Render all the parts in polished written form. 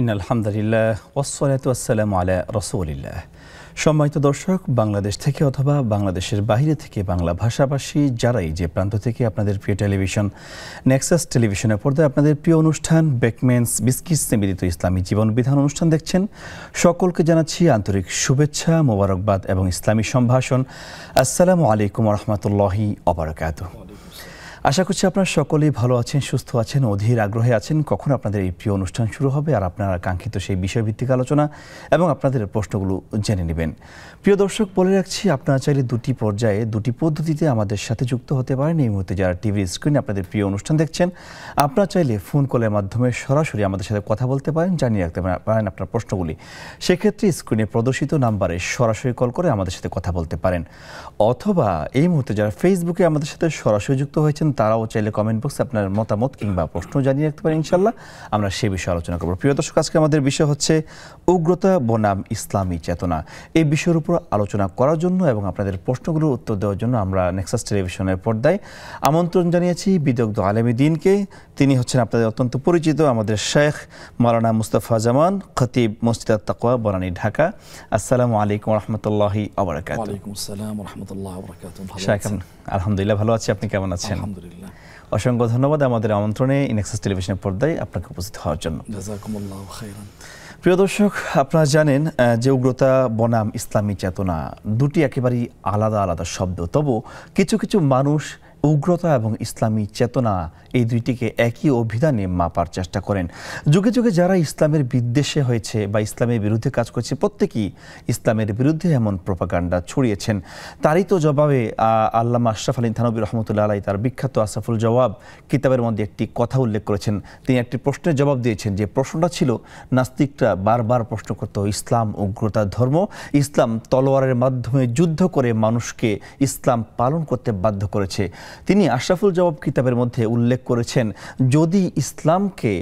ইন্নাল হামদুলিল্লাহ ওয়াসসালাতু ওয়াসসালামু আলা রাসূলিল্লাহ। সম্মানিত দর্শক, বাংলাদেশ থেকে অথবা বাংলাদেশের বাইরে থেকে বাংলা ভাষাভাষী যারাই যে প্রান্ত থেকে আপনাদের প্রিয় টেলিভিশন নেক্সাস টেলিভিশনের পর্দায় আপনাদের প্রিয় অনুষ্ঠান বেকমেন্স বিস্কিটস নিবেদিত ইসলামী জীবন বিধান অনুষ্ঠান দেখছেন, সকলকে জানাচ্ছি আন্তরিক শুভেচ্ছা, মোবারকবাদ এবং ইসলামী সম্ভাষণ। আসসালামু আলাইকুম ওয়া রাহমাতুল্লাহি ওয়া বারাকাতুহু। আশা করছি আপনারা সকলেই ভালো আছেন, সুস্থ আছেন, অধীর আগ্রহে আছেন কখন আপনাদের এই প্রিয় অনুষ্ঠান শুরু হবে আর আপনারা কাঙ্ক্ষিত সেই বিষয়ভিত্তিক আলোচনা এবং আপনাদের প্রশ্নগুলো জেনে নেবেন। প্রিয় দর্শক, বলে রাখছি আপনারা চাইলে দুটি পর্যায়ে দুটি পদ্ধতিতে আমাদের সাথে যুক্ত হতে পারেন। এই মুহূর্তে যারা টিভির স্ক্রিনে আপনাদের প্রিয় অনুষ্ঠান দেখছেন, আপনারা চাইলে ফোন কলের মাধ্যমে সরাসরি আমাদের সাথে কথা বলতে পারেন, জানিয়ে রাখতে পারেন আপনার প্রশ্নগুলি। সেক্ষেত্রে স্ক্রিনে প্রদর্শিত নাম্বারে সরাসরি কল করে আমাদের সাথে কথা বলতে পারেন, অথবা এই মুহূর্তে যারা ফেসবুকে আমাদের সাথে সরাসরি যুক্ত হয়েছেন তারাও চাইলে কমেন্ট বক্সে আপনার মতামত কিংবা প্রশ্ন জানিয়ে রাখতে পারেন। ইনশাল্লাহ আমরা সে বিষয়ে আলোচনা করব। প্রিয় দর্শক, আজকে আমাদের বিষয় হচ্ছে উগ্রতা বনাম ইসলামী চেতনা। এই বিষয়ের উপর আলোচনা করার জন্য এবং আপনাদের প্রশ্নগুলোর উত্তর দেওয়ার জন্য আমরা নেক্সাস টেলিভিশনের পর্দায় আমন্ত্রণ জানিয়েছি বিদগ্ধ আলেম দ্বীনকে। তিনি হচ্ছেন আপনাদের অত্যন্ত পরিচিত আমাদের শেখ মাওলানা মুস্তাফা জামান, খতিব মসজিদ আত-তাকওয়া বনানী, ঢাকা। আসসালামু আলাইকুম ওয়া রাহমাতুল্লাহি ওয়া বারাকাতুহু। ওয়া আলাইকুম আসসালাম ওয়া রাহমাতুল্লাহি ওয়া বারাকাতুহু। শেখ, আলহামদুলিল্লাহ ভালো আছি, আপনি কেমন আছেন? আলহামদুলিল্লাহ। অসংখ্য ধন্যবাদ আমাদের আমন্ত্রণে নেক্সাস টেলিভিশনের পর্দায় আপনাকে উপস্থিত হওয়ার জন্য। জাযাকুমুল্লাহু খাইরান। প্রিয় দর্শক, আপনারা জানেন যে উগ্রতা বনাম ইসলামী চেতনা দুটি একেবারেই আলাদা আলাদা শব্দ। তবু কিছু কিছু মানুষ উগ্রতা এবং ইসলামী চেতনা এই দুইটিকে একই অভিধানে মাপার চেষ্টা করেন। যুগে যুগে যারা ইসলামের বিদ্বেষে হয়েছে বা ইসলামের বিরুদ্ধে কাজ করছে, প্রত্যেকেই ইসলামের বিরুদ্ধে এমন প্রোপাগান্ডা ছড়িয়েছেন। তারই তো জবাবে আল্লামা আশরাফ আলী থানভী রহমতুল্লাহ আলাইহি তার বিখ্যাত আশরাফুল জওয়াব কিতাবের মধ্যে একটি কথা উল্লেখ করেছেন। তিনি একটি প্রশ্নের জবাব দিয়েছেন, যে প্রশ্নটা ছিল, নাস্তিকরা বারবার প্রশ্ন করত ইসলাম উগ্রতার ধর্ম, ইসলাম তলোয়ারের মাধ্যমে যুদ্ধ করে মানুষকে ইসলাম পালন করতে বাধ্য করেছে। তিনি আশরাফুল জওয়াব কিতাবের মধ্যে উল্লেখ করেছেন, যদি ইসলামকে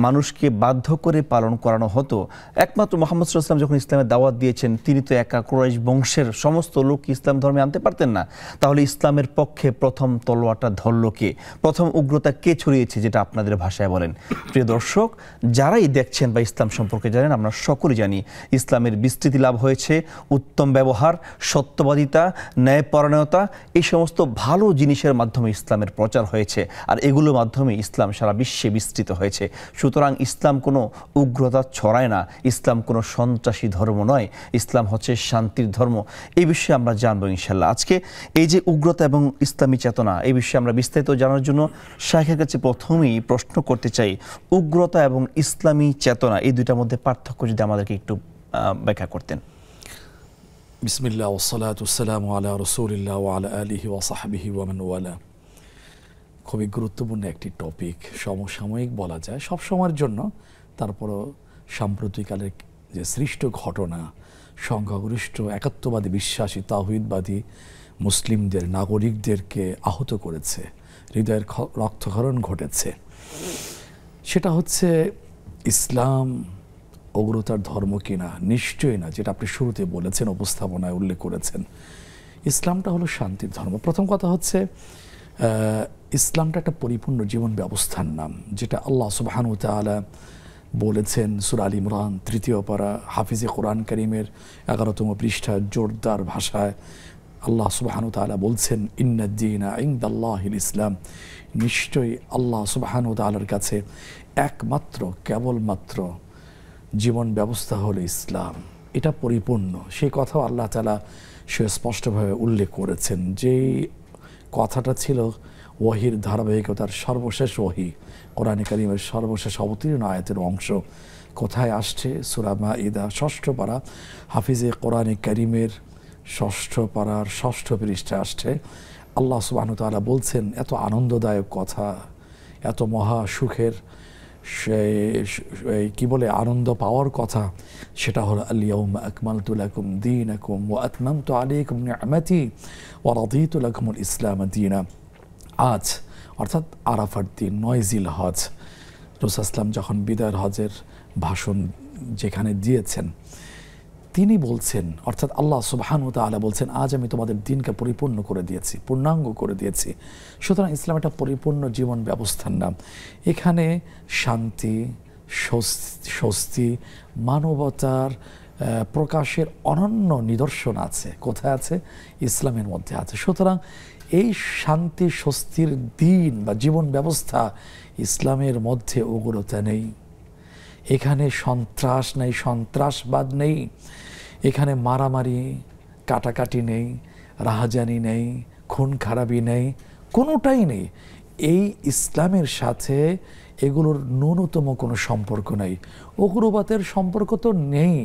মানুষকে বাধ্য করে পালন করানো হতো, একমাত্র মুহাম্মদ সাল্লাল্লাহু আলাইহি ওয়াসাল্লাম যখন ইসলামের দাওয়াত দিয়েছেন, তিনি তো একা কুরাইশ বংশের সমস্ত লোক ইসলাম ধর্মে আনতে পারতেন না। তাহলে ইসলামের পক্ষে প্রথম তলোয়ারটা ধরল কে, প্রথম উগ্রতা কে ছড়িয়েছে, যেটা আপনাদের ভাষায় বলেন? প্রিয় দর্শক, যারাই দেখছেন বা ইসলাম সম্পর্কে জানেন, আমরা সকলেই জানি ইসলামের বিস্তৃতি লাভ হয়েছে উত্তম ব্যবহার, সত্যবাদিতা, ন্যায়পরায়ণতা, এই সমস্ত ভালো জিনিসের মাধ্যমে ইসলামের প্রচার হয়েছে, আর এগুলোর মাধ্যমে ইসলাম সারা বিশ্বে বিস্তৃত হয়েছে। সুতরাং ইসলাম কোনো উগ্রতা ছড়ায় না, ইসলাম কোনো সন্ত্রাসী ধর্ম নয়, ইসলাম হচ্ছে শান্তির ধর্ম। এই বিষয়ে আমরা জানবো ইনশাল্লাহ। আজকে এই যে উগ্রতা এবং ইসলামী চেতনা, এই বিষয়ে আমরা বিস্তারিত জানার জন্য শাইখের কাছে প্রথমেই প্রশ্ন করতে চাই, উগ্রতা এবং ইসলামী চেতনা এই দুইটার মধ্যে পার্থক্য যদি আমাদেরকে একটু ব্যাখ্যা করতেন। বিসমিল্লাহ ওয়াসসালাতু ওয়াসসালামু আলা রাসূলিল্লাহ ওয়া আলা আলিহি ওয়া সাহবিহি ওয়া মান ওয়ালা। খুবই গুরুত্বপূর্ণ একটি টপিক, সমসাময়িক বলা যায় সব সময়ের জন্য, তারপরও সাম্প্রতিককালের যে সৃষ্ট ঘটনা সংখ্যাগরিষ্ঠ একাত্মবাদী বিশ্বাসী তাওহীদবাদী মুসলিমদের, নাগরিকদেরকে আহত করেছে, হৃদয়ের রক্তক্ষরণ ঘটেছে। সেটা হচ্ছে ইসলাম উগ্রতার ধর্ম কিনা? নিশ্চয়ই না, যেটা আপনি শুরুতে বলেছেন, উপস্থাপনায় উল্লেখ করেছেন। ইসলামটা হলো শান্তির ধর্ম। প্রথম কথা হচ্ছে ইসলামটা একটা পরিপূর্ণ জীবন ব্যবস্থার নাম, যেটা আল্লাহ সুবহানাহু ওয়া তাআলা বলেছেন সূরা আল ইমরান ৩য় পারা হাফিজে কোরআন কারীমের ১১তম পৃষ্ঠা জোরদার ভাষায় আল্লাহ সুবহানাহু ওয়া তাআলা বলছেন, ইন্নাদ-দীনা ইনদাল্লাহিল ইসলাম, নিশ্চয়ই আল্লাহ সুবহানাহু ওয়া তাআলার কাছে একমাত্র কেবলমাত্র জীবন ব্যবস্থা হলো ইসলাম। এটা পরিপূর্ণ। সেই কথাও আল্লাহ তাআলা সুস্পষ্টভাবে উল্লেখ করেছেন। যেই কথাটা ছিল ওয়াহির ধারাবাহিকতার সর্বশেষ ওয়াহি, কোরআনে কারীমের সর্বশেষ অবতীর্ণ আয়াতের অংশ। কোথায় আসছে? সূরা মাঈদা ৬ষ্ঠ পারা হাফিজে কোরআনে কারীমের ৬ষ্ঠ পারার ৬ষ্ঠ পৃষ্ঠা আসছে। আল্লাহ সুবহানাহু ওয়া তাআলা বলছেন, এত আনন্দদায়ক কথা, এত মহা সুখের কি বলে আনন্দ পাওয়ার কথা, সেটা হলো আল ইয়াউমা আকমালতু লাকুম দীনাকুম ওয়া আতমামতু আলাইকুম নি'মাতি ওয়া রাদিতু লাকুমুল ইসলাম দীনা। আজ অর্থাৎ আরাফার দিন, ৯ জিলহজ, রাসূল সাল্লাল্লাহু আলাইহি ওয়াসাল্লাম যখন বিদায়ের হজের ভাষণ যেখানে দিয়েছেন, তিনি বলছেন, অর্থাৎ আল্লাহ সুবহানাহু ওয়া তাআলা বলছেন, আজ আমি তোমাদের দিনকে পরিপূর্ণ করে দিয়েছি, পূর্ণাঙ্গ করে দিয়েছি। সুতরাং ইসলাম একটা পরিপূর্ণ জীবন ব্যবস্থার নাম। এখানে শান্তি, স্বস্তি, মানবতার প্রকাশের অনন্য নিদর্শন আছে। কোথায় আছে? ইসলামের মধ্যে আছে। সুতরাং এই শান্তি স্বস্তির দিন বা জীবন ব্যবস্থা, ইসলামের মধ্যে উগ্রতা নেই, এখানে সন্ত্রাস নেই, সন্ত্রাসবাদ নেই, এখানে মারামারি কাটাকাটি নেই, রাহাজানি নেই, খুন খারাপি নেই, কোনোটাই নেই। এই ইসলামের সাথে এগুলোর ন্যূনতম কোনো সম্পর্ক নেই, উগ্রবাদের সম্পর্ক তো নেই।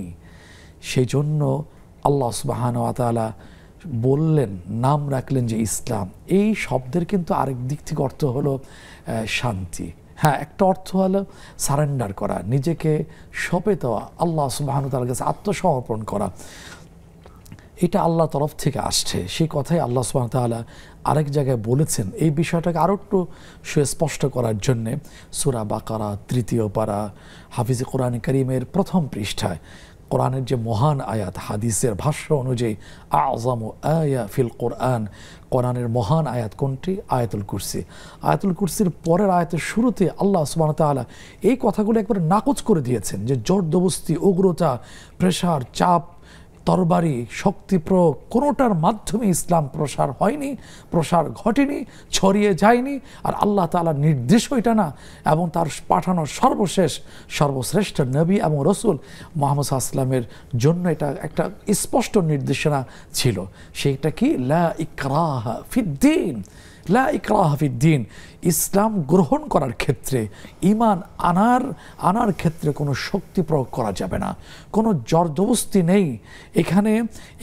সেই জন্য আল্লাহ সুবহানাহু ওয়া তাআলা বললেন, নাম রাখলেন যে ইসলাম। এই শব্দের কিন্তু আরেক দিক থেকে অর্থ হলো শান্তি। হ্যাঁ, একটা অর্থ হলো সারেন্ডার করা, নিজেকে সঁপে দেওয়া, আল্লাহ সুবহানাহু ওয়া তাআলার কাছে আত্মসমর্পণ করা। এটা আল্লাহ তরফ থেকে আসছে। সেই কথাই আল্লাহ সুবহানাহু ওয়া তাআলা আরেক জায়গায় বলেছেন। এই বিষয়টাকে আরও একটু সুস্পষ্ট করার জন্যে সূরা বাকারা ৩য় পারা হাফিজে কোরআন কারীমের ১ম পৃষ্ঠায় কোরআনের যে মহান আয়াত, হাদিসের ভাষ্য অনুযায়ী আযমু আয়া ফিল কোরআন, কোরআনের মহান আয়াত কোনটি? আয়াতুল কুরসি। আয়াতুল কুরসির পরের আয়াতের শুরুতে আল্লাহ সুবহানাহু ওয়া তাআলা এই কথাগুলো একবারে নাকচ করে দিয়েছেন যে জোরজবরদস্তি, উগ্রতা, প্রেশার, চাপ, তরবারি, শক্তি প্রয়োগ কোনোটার মাধ্যমে ইসলাম প্রসার হয়নি, প্রসার ঘটেনি, ছড়িয়ে যায়নি। আর আল্লাহ তাআলার নির্দেশও এটা না, এবং তার পাঠানো সর্বশ্রেষ্ঠ নবী এবং রসুল মুহাম্মদ সাল্লাল্লাহু আলাইহি ওয়াসাল্লামের জন্য এটা একটা স্পষ্ট নির্দেশনা ছিল। সেটা কি? লা ইকরাহা ফিদ্দীন, লা ইকরাহা ফিদ্দীন। ইসলাম গ্রহণ করার ক্ষেত্রে, ঈমান আনার ক্ষেত্রে কোনো শক্তি প্রয়োগ করা যাবে না, কোনো জবরদস্তি নেই। এখানে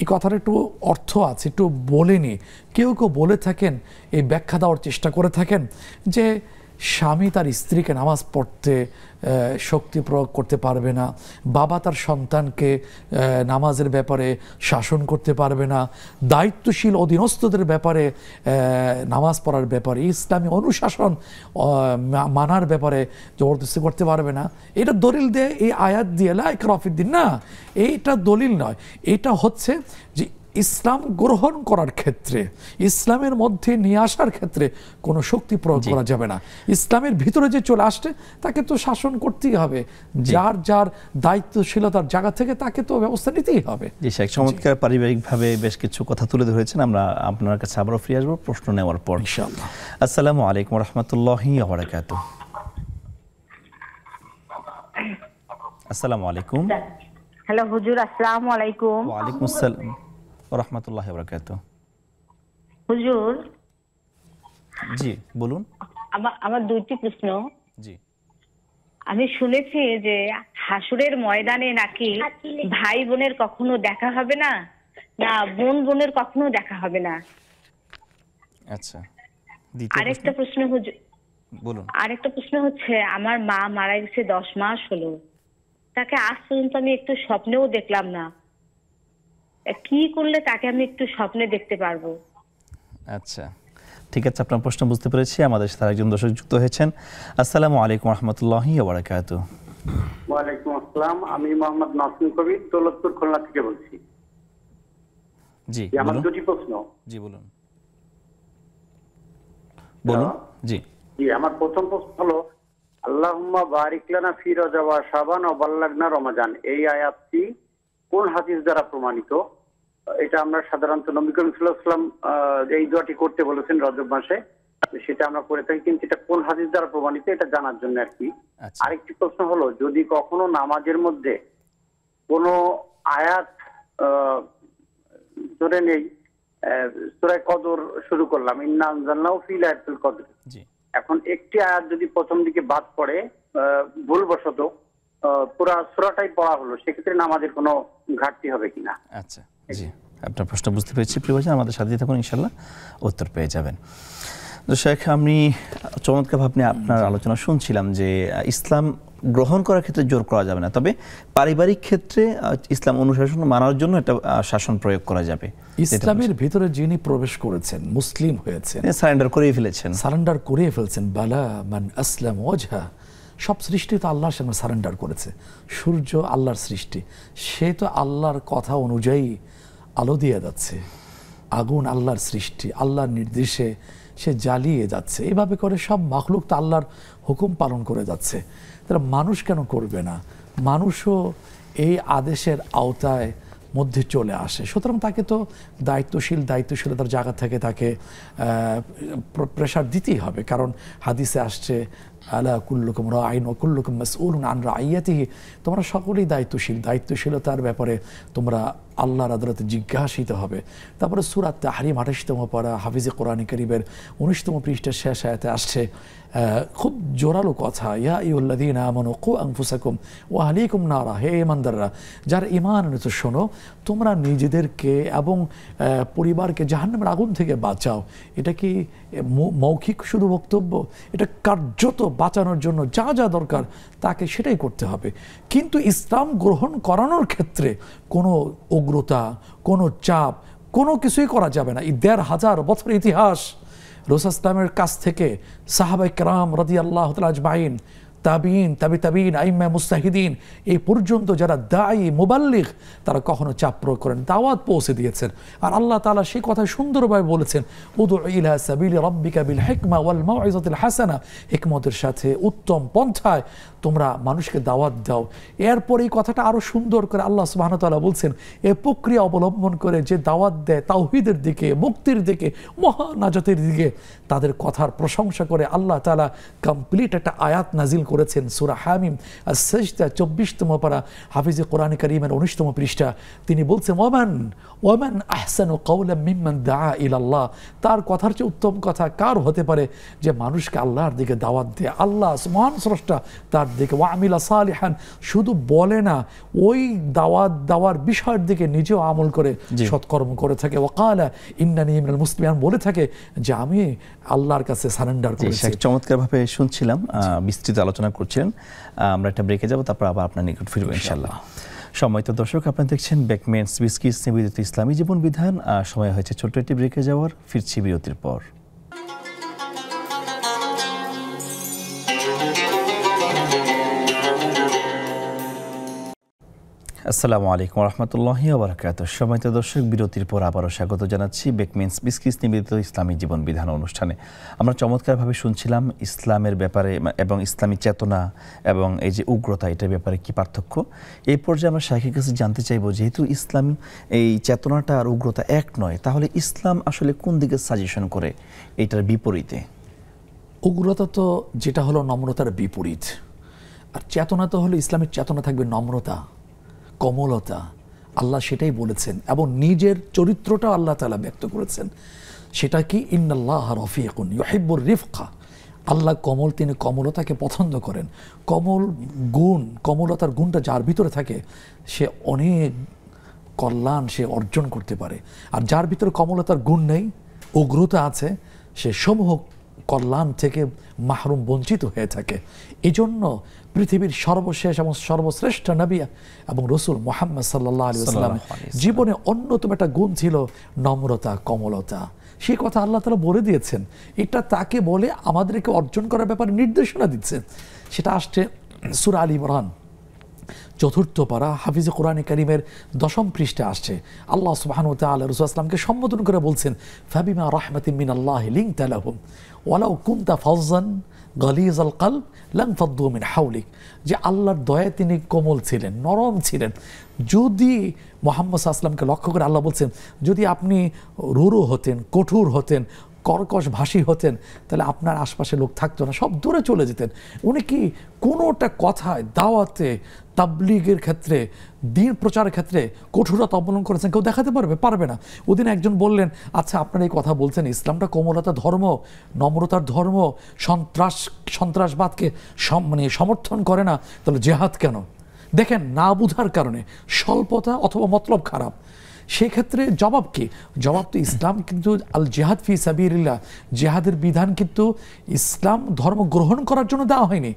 এই কথার একটু অর্থ আছে, একটু বলিনি। কেউ বলে থাকেন, এই ব্যাখ্যা দেওয়ার চেষ্টা করে থাকেন যে স্বামী তার স্ত্রীকে নামাজ পড়তে শক্তি প্রয়োগ করতে পারবে না, বাবা তার সন্তানকে নামাজের ব্যাপারে শাসন করতে পারবে না, দায়িত্বশীল অধীনস্থদের ব্যাপারে নামাজ পড়ার ব্যাপারে, ইসলামী অনুশাসন মানার ব্যাপারে জবরদস্তি করতে পারবে না। এটা দলিল দিয়ে, এই আয়াত দিয়ে লা ইকরাহা ফিদ্দীন না, এইটা দলিল নয়। এটা হচ্ছে যে ইসলাম গ্রহণ করার ক্ষেত্রে, ইসলামের মধ্যে নিয়ে আসার ক্ষেত্রে কোনো শক্তি প্রয়োগ করা যাবে না। ইসলামের ভিতরে যে চলে আসছে তাকে তো শাসন করতেই হবে, যার যার দায়িত্বশীলতার জায়গা থেকে তাকে তো ব্যবস্থা নিতেই হবে। জি শেখ, চমৎকার পারিবারিকভাবে বেশ কিছু কথা তুলে ধরেছেন। আমরা আপনার কাছে আবারও ফিরে আসবো প্রশ্ন নেওয়ার পর ইনশাআল্লাহ। আসসালামু আলাইকুম ওয়া রাহমাতুল্লাহি ওয়া বারাকাতুহু। আসসালামু আলাইকুম। হ্যালো হুজুর, আসসালামু আলাইকুম। ওয়া আলাইকুম আসসালাম ওয়া রাহমাতুল্লাহি ওয়া বারাকাতুহু। হুজুর, জি বলুন। আমার দুইটি প্রশ্ন। জি। আমি শুনেছি যে হাসরের ময়দানে নাকি ভাই বোনের কখনো দেখা হবে না, না বোন বোনের কখনো দেখা হবে না। আচ্ছা, আরেকটা প্রশ্ন হুজুর, বলুন। আরেকটা প্রশ্ন হচ্ছে, আমার মা মারা গেছে 10 মাস হলো, তাকে আজ পর্যন্ত আমি একটু স্বপ্নেও দেখলাম না। কি করলে তাকে আমি একটু স্বপ্নে দেখতে পারবো? আচ্ছা, ঠিক আছে, আপনার প্রশ্ন বুঝতে পেরেছি। আমাদের সাথে একজন দর্শক যুক্ত হয়েছেন। আসসালামু আলাইকুম ওয়া রাহমাতুল্লাহি ওয়া বারাকাতুহু। ওয়া আলাইকুম আসসালাম। আমি মোহাম্মদ নাসিম কবির, দৌলতপুর, খুলনা থেকে বলছি। জি, আমার বলুন। দুটি প্রশ্ন। জি বলুন। বলুন। জি। আমার প্রথম প্রশ্ন হলো, আল্লাহুম্মা বারিক লানা ফি রজব ওয়া শাবান ওয়া বাল্লাগনা রমাজান, এই আয়াতটি কোন হাদিস দ্বারা প্রমাণিত? এটা আমরা সাধারণত নবী করিম সাল্লাল্লাহু আলাইহি ওয়াসাল্লাম এই দোয়াটি করতে বলেছেন রজব মাসে, সেটা আমরা করে থাকি, কিন্তু এটা কোন হাদিস দ্বারা প্রমাণিত এটা জানার জন্য আর কি। আরেকটি প্রশ্ন হলো, যদি কখনো নামাজের মধ্যে কোনো আয়াত ধরে নেই, সূরা কদর শুরু করলাম, ইন্না আনজালনাহু ফি লাইলাতুল কদর, এখন একটি আয়াত যদি প্রথম দিকে বাদ পড়ে ভুলবশত, পুরো সূরাটাই পড়া হলো, সেক্ষেত্রে নামাজের কোনো ঘাটতি হবে কিনা? আচ্ছা, জি, আপনার প্রশ্ন বুঝতে পেরেছি। প্রিয় ভাই, আমাদের সাথে থাকুন, ইনশাআল্লাহ উত্তর পেয়ে যাবেন। তো শেখ, আমি চমৎকারভাবে আপনার আলোচনা শুনছিলাম যে ইসলাম গ্রহণ করার ক্ষেত্রে জোর করা যাবে না, তবে পারিবারিক ক্ষেত্রে ইসলাম অনুশাসন মানার জন্য একটা শাসন প্রয়োগ করা যাবে। ইসলামের ভিতরে যিনি প্রবেশ করেছেন, মুসলিম হয়েছেন, সারেন্ডার করে ফেলছেন, বালা মান আসলাম ওয়াজহা, সব সৃষ্টি তো আল্লাহর সামনে সারেন্ডার করেছে। সূর্য আল্লাহর সৃষ্টি, সে তো আল্লাহর কথা অনুযায়ী আলো দিয়ে যাচ্ছে। আগুন আল্লাহর সৃষ্টি, আল্লাহর নির্দেশে সে জ্বালিয়ে যাচ্ছে। এভাবে করে সব মাখলুক তো আল্লাহর হুকুম পালন করে যাচ্ছে। তাহলে মানুষ কেন করবে না? মানুষও এই আদেশের আওতায় মধ্যে চলে আসে, সুতরাং তাকে তো দায়িত্বশীলতার জায়গা থেকে তাকে প্রেশার দিতেই হবে। কারণ হাদিসে আসছে আলা কুল্লুকুম রাঈন ওয়া কুল্লুকুম মাসউলুন আন রাইয়াতিহি, তোমরা সকলেই দায়িত্বশীলতার ব্যাপারে তোমরা আল্লাহর আদালতে জিজ্ঞাসিত হবে। তারপরে সূরা তাহরিম 28তম পারা হাফিজে কোরআন কারীমের 19তম পৃষ্ঠার শেষ আয়াতে আসছে খুব জোরালো কথা, ইয়া আইয়ুহাল্লাযীনা আমানু কু আনফুসাকুম ওয়া আহলিকুম নারা, হে ঈমানদাররা যারা ঈমান এনেছো শোনো, তোমরা নিজেদেরকে এবং পরিবারকে জাহান্নামের আগুন থেকে বাঁচাও। এটা কি মৌখিক শুধু বক্তব্য? এটা কার্যত বাঁচানোর জন্য যা যা দরকার তাকে সেটাই করতে হবে। কিন্তু ইসলাম গ্রহণ করানোর ক্ষেত্রে কোনো উগ্রতা, কোনো চাপ, কোনো কিছুই করা যাবে না। এই ১,৫০০ বছর ইতিহাস রাসূল ইসলামের কাছ থেকে সাহাবায়ে কেরাম রাদিয়াল্লাহু তাআলা আজমাইন, তাবিঈন, তাবিঈন, আইম্মা মুজতাহিদিন এই পর্যন্ত যারা দায়ী মুবাল্লিগ, তারা কখনো চাপ প্রয়োগ করেন, দাওয়াত পৌঁছে দিয়েছেন। আর আল্লাহ তাআলা সেই কথা সুন্দরভাবে বলেছেন, উদউ ইলা সাবিলি রাব্বিকা বিল হিকমা ওয়াল মাউইযাতিল হাসানা, হিকমতের সাথে উত্তম পন্থায় তোমরা মানুষকে দাওয়াত দাও। এরপর এই কথাটা আরো সুন্দর করে আল্লাহ সুবহানাহু ওয়া তাআলা বলছেন, এই প্রক্রিয়া অবলম্বন করে যে দাওয়াত দেয় তাওহীদের দিকে, মুক্তির দিকে, মহানাজাতের দিকে, তাদের কথার প্রশংসা করে আল্লাহ তাআলা কমপ্লিট একটা আয়াত নাজিল করেছেন সূরা হামিম আস-সাজদা 24তম পারা হাফিজে কোরআন কারীমের 19তম পৃষ্ঠা। তিনি বলছেন, ওয়ামান আহসানু কাওলাম মিম্মান দাআ ইলাল্লাহ, তার কথার চেয়ে উত্তম কথা কার হতে পারে যে মানুষকে আল্লাহর দিকে দাওয়াত দেয়। আল্লাহ মহান স্রষ্টা তার দিকে, ওয়া আমিলা সালিহান, শুধু বলে না, ওই দাওয়াত দেওয়ার বিষয়ের দিকে নিজেও আমল করে সৎকর্ম করে থাকে। ওয়া ক্বালা ইন্নানী মিনাল মুসলিমিন, বলে থাকে যে আমি আল্লাহর কাছে সারেন্ডার করেছি। চমৎকারভাবে শুনছিলাম, বিস্তৃত আলোচনা করছিলেন। আমরা একটা ব্রেকে যাব, তারপর আবার আপনার নিকট ফিরবো ইনশাআল্লাহ। সম্মানিত দর্শক, আপনারা দেখছেন বেকমেন্টস বিস্কিটস নিবেদিত ইসলামী জীবন বিধান। সময় হয়েছে ছোট্ট একটি ব্রেকে যাওয়ার, ফিরছি বিরতির পর। আসসালামু আলাইকুম রহমতুল্লাহি ওয়া বারাকাতুহু। সম্মানিত দর্শক, বিরতির পর আবারও স্বাগত জানাচ্ছি বেকমেন্টস বিস্কিটস নিবেদিত ইসলামী জীবন বিধান অনুষ্ঠানে। আমরা চমৎকারভাবে শুনছিলাম ইসলামের ব্যাপারে এবং ইসলামী চেতনা এবং এই যে উগ্রতা, এটার ব্যাপারে কি পার্থক্য। এই পর্যায়ে আমরা শাইখের কাছে জানতে চাইব, যেহেতু ইসলাম এই চেতনাটা আর উগ্রতা এক নয়, তাহলে ইসলাম আসলে কোন দিকে সাজেশন করে এইটার বিপরীতে? উগ্রতা তো যেটা হলো নম্রতার বিপরীত, আর চেতনা তো হলো ইসলামের চেতনা থাকবে নম্রতা, কমলতা। আল্লাহ সেটাই বলেছেন এবং নিজের চরিত্রটাও আল্লাহ তাআলা ব্যক্ত করেছেন। সেটা কি, ইন্নাল্লাহ রফিকুন ইউহিব্বুর রিফকা, আল্লাহ কমল, তিনি কমলতাকে পছন্দ করেন। কমলতার গুণটা যার ভিতরে থাকে সে অনেক কল্যাণ সে অর্জন করতে পারে। আর যার ভিতরে কমলতার গুণ নেই, উগ্রতা আছে, সে সমূহ কল্যাণ থেকে মাহরুম, বঞ্চিত হয়ে থাকে। এই জন্য পৃথিবীর সর্বশেষ এবং সর্বশ্রেষ্ঠ নবী এবং রসুল মুহাম্মদ সাল্লাল্লাহু আলাইহি ওয়াসাল্লাম জীবনে অন্যতম একটা গুণ ছিল নম্রতা, কমলতা। সেই কথা আল্লাহ তাআলা বলে দিয়েছেন, এটা তাকে বলে আমাদেরকে অর্জন করার ব্যাপারে নির্দেশনা দিচ্ছেন। সেটা আসছে সূরা আল ইমরান ৪র্থ পারা হাফিজে কোরআন কারীমের ১০ম পৃষ্ঠা আসছে। আল্লাহ সুবহানাহু ওয়া তাআলা রাসূল সাল্লাল্লাহু আলাইহি ওয়াসাল্লামকে সম্বোধন করে বলছেন, ফাবিমা রাহমাতিন মিনাল্লাহি লিনতা লাহুম ওয়ালাউ কুনতা ফাজ্জান গালিযাল কলব লানফাদ্দু মিন হাওলিক, যে আল্লাহর দয়ায় তিনি কোমল ছিলেন, নরম ছিলেন। যদি মুহাম্মদ সাল্লাল্লাহু আলাইহি ওয়াসাল্লামকে লক্ষ্য করে আল্লাহ বলছেন, যদি আপনি রুরু হতেন, কঠোর হতেন, কর্কশ ভাষী হতেন, তাহলে আপনার আশপাশে লোক থাকতো না, সব দূরে চলে যেতেন। উনি কি কোনোটা কথায়, দাওয়াতে, তাবলীগের ক্ষেত্রে, দ্বীন প্রচারের ক্ষেত্রে কঠোরতা অবলম্বন করেছেন? কেউ দেখাতে পারবে না। ওদিন একজন বললেন, আচ্ছা আপনারা এই কথা বলছেন, ইসলামটা কোমলতার ধর্ম, নম্রতার ধর্ম, সন্ত্রাসবাদকে সমর্থন করে না, তাহলে জেহাদ কেন? দেখেন, না বুঝার কারণে, স্বল্পতা অথবা মতলব খারাপ। সেক্ষেত্রে জবাব কি? জবাব তো ইসলাম কিন্তু আল জিহাদ ফি সাবিলিল্লাহ, জিহাদের বিধান কিন্তু ইসলাম ধর্ম গ্রহণ করার জন্য দেওয়া হয়নি।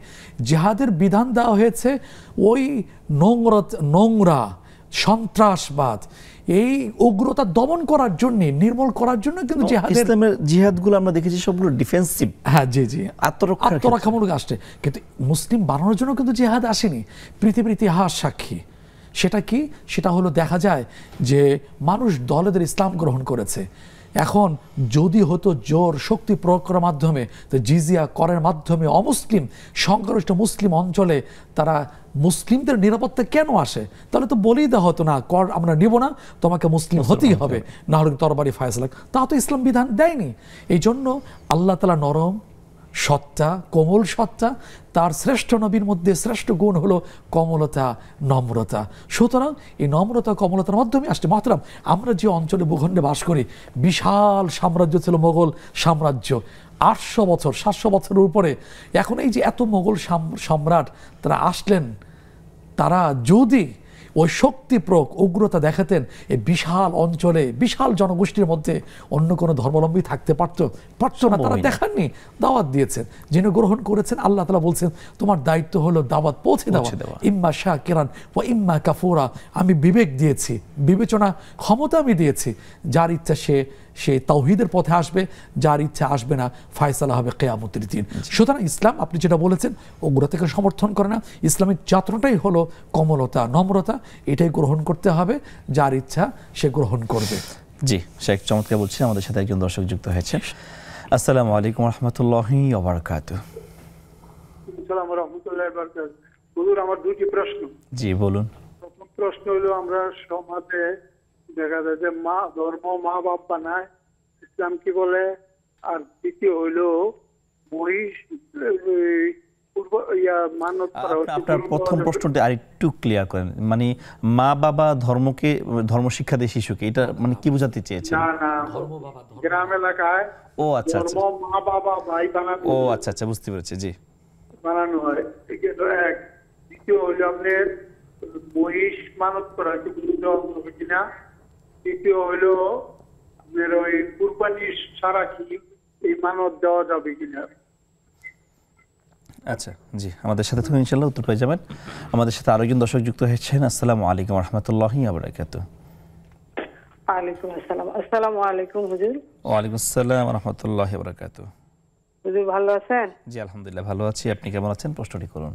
জিহাদের বিধান দেওয়া হয়েছে ওই নোংরা সন্ত্রাসবাদ, এই উগ্রতা দমন করার জন্য, নির্মূল করার জন্য কিন্তু ইসলামের জিহাদগুলো আমরা দেখেছি সবগুলো ডিফেন্সিভ। হ্যাঁ, জি, আত্মরক্ষামূলক আসছে। কিন্তু মুসলিম বানানোর জন্য কিন্তু জিহাদ আসেনি। পৃথিবীর ইতিহাস সাক্ষী। সেটা কি? সেটা হলো দেখা যায় যে মানুষ দলে দলে ইসলাম গ্রহণ করেছে। এখন যদি হতো জোর শক্তি প্রয়োগ করার মাধ্যমে, তো জিজিয়া করের মাধ্যমে অমুসলিম সংখ্যাগরিষ্ঠ মুসলিম অঞ্চলে তারা মুসলিমদের নিরাপত্তা কেন আসে? তাহলে তো বলেই দেওয়া হতো না কর আমরা নিব না, তোমাকে মুসলিম হতেই হবে, না হলে তরবারি ফায়সালা। তা তো ইসলাম বিধান দেয়নি। এই জন্য আল্লাহ তাআলা নরম সত্তা, কোমল সত্তা, তার শ্রেষ্ঠ নবীর মধ্যে শ্রেষ্ঠ গুণ হলো কমলতা, নম্রতা। সুতরাং এই নম্রতা কমলতার মাধ্যমে আসছে। মাতরাম, আমরা যে অঞ্চলে ভূখণ্ডে বাস করি, বিশাল সাম্রাজ্য ছিল মোগল সাম্রাজ্য, 800 বছর 700 বছরের উপরে। এখন এই যে এত মোগল সম্রাট তারা আসলেন, তারা যদি ওই শক্তি প্রয়োগ উগ্রতা দেখাতেন, এই বিশাল অঞ্চলে বিশাল জনগোষ্ঠীর মধ্যে অন্য কোনো ধর্মাবলম্বী থাকতে পারতো না। তারা দেখাননি, দাওয়াত দিয়েছেন। যিনি গ্রহণ করেছেন, আল্লাহ তাআলা বলছেন তোমার দায়িত্ব হলো দাওয়াত পৌঁছে দেওয়া, ইম্মা শাকিরান ওয়া ইম্মা কাফুরা। আমি বিবেক দিয়েছি, বিবেচনা ক্ষমতা আমি দিয়েছি। যার ইচ্ছা সে তাওহীদের পথে আসবে, যার ইচ্ছা আসবে না, ফায়সালা হবে কিয়ামতের দিন। সুতরাং ইসলাম, আপনি যেটা বলেছেন, উগ্রতাকে সমর্থন করে না। ইসলামের যাত্রাটাই হলো কমলতা, নম্রতা। এটাই গ্রহণ করতে হবে, যার ইচ্ছা সে গ্রহণ করবে। জি, শেখ চমৎকার বলছেন। আমাদের সাথে একজন দর্শক যুক্ত হয়েছে। আসসালামু আলাইকুম ওয়া রাহমাতুল্লাহি ওয়া বারাকাতুহু। আসসালামু ওয়া রাহমাতুল্লাহি ওয়া বারাকাতুহু। হুজুর, আমার দুটি প্রশ্ন। জি বলুন। প্রথম প্রশ্ন হলো, আমরা সমাজে দেখা যায় যে ধর্ম মা বাপ বানায়, ইসলাম কি বলে? আর দ্বিতীয় হইলো মহিষ মানত করা হচ্ছে। আপনার প্রথম প্রশ্নটা আরেকটু ক্লিয়ার করেন, মানে মা বাবা ধর্ম শিক্ষা দেয় শিশুকে, এটা মানে কি বোঝাতে চেয়েছেন? না, গ্রাম এলাকায় ও আচ্ছা আচ্ছা, মা বাবা ভাই বানানো। ও আচ্ছা আচ্ছা, বুঝতে পেরেছি। জি, বানানো হয়। এক। দ্বিতীয় হইলো আপনার মহিষ মানত করা হচ্ছে, হবে কিনা। তৃতীয় হইলো আপনার ওই কুরবানি সারা কি এই মানত দেওয়া যাবে কিনা। আচ্ছা, জি, আমাদের সাথে থাকুন, ইনশাআল্লাহ উত্তর পেয়ে যাবেন। আমাদের সাথে আরেকজন দর্শক যুক্ত হয়েছেন। আসসালামু আলাইকুম ওয়া রাহমাতুল্লাহি ওয়া বারাকাতুহু। ওয়ালাইকুম আসসালাম। আসসালামু আলাইকুম হুজুর। ওয়া আলাইকুম আসসালাম ওয়া রাহমাতুল্লাহি ওয়া বারাকাতুহু। হুজুর ভালো আছেন? জি আলহামদুলিল্লাহ ভালো আছি। আপনি কেমন আছেন? প্রশ্নটি করুন।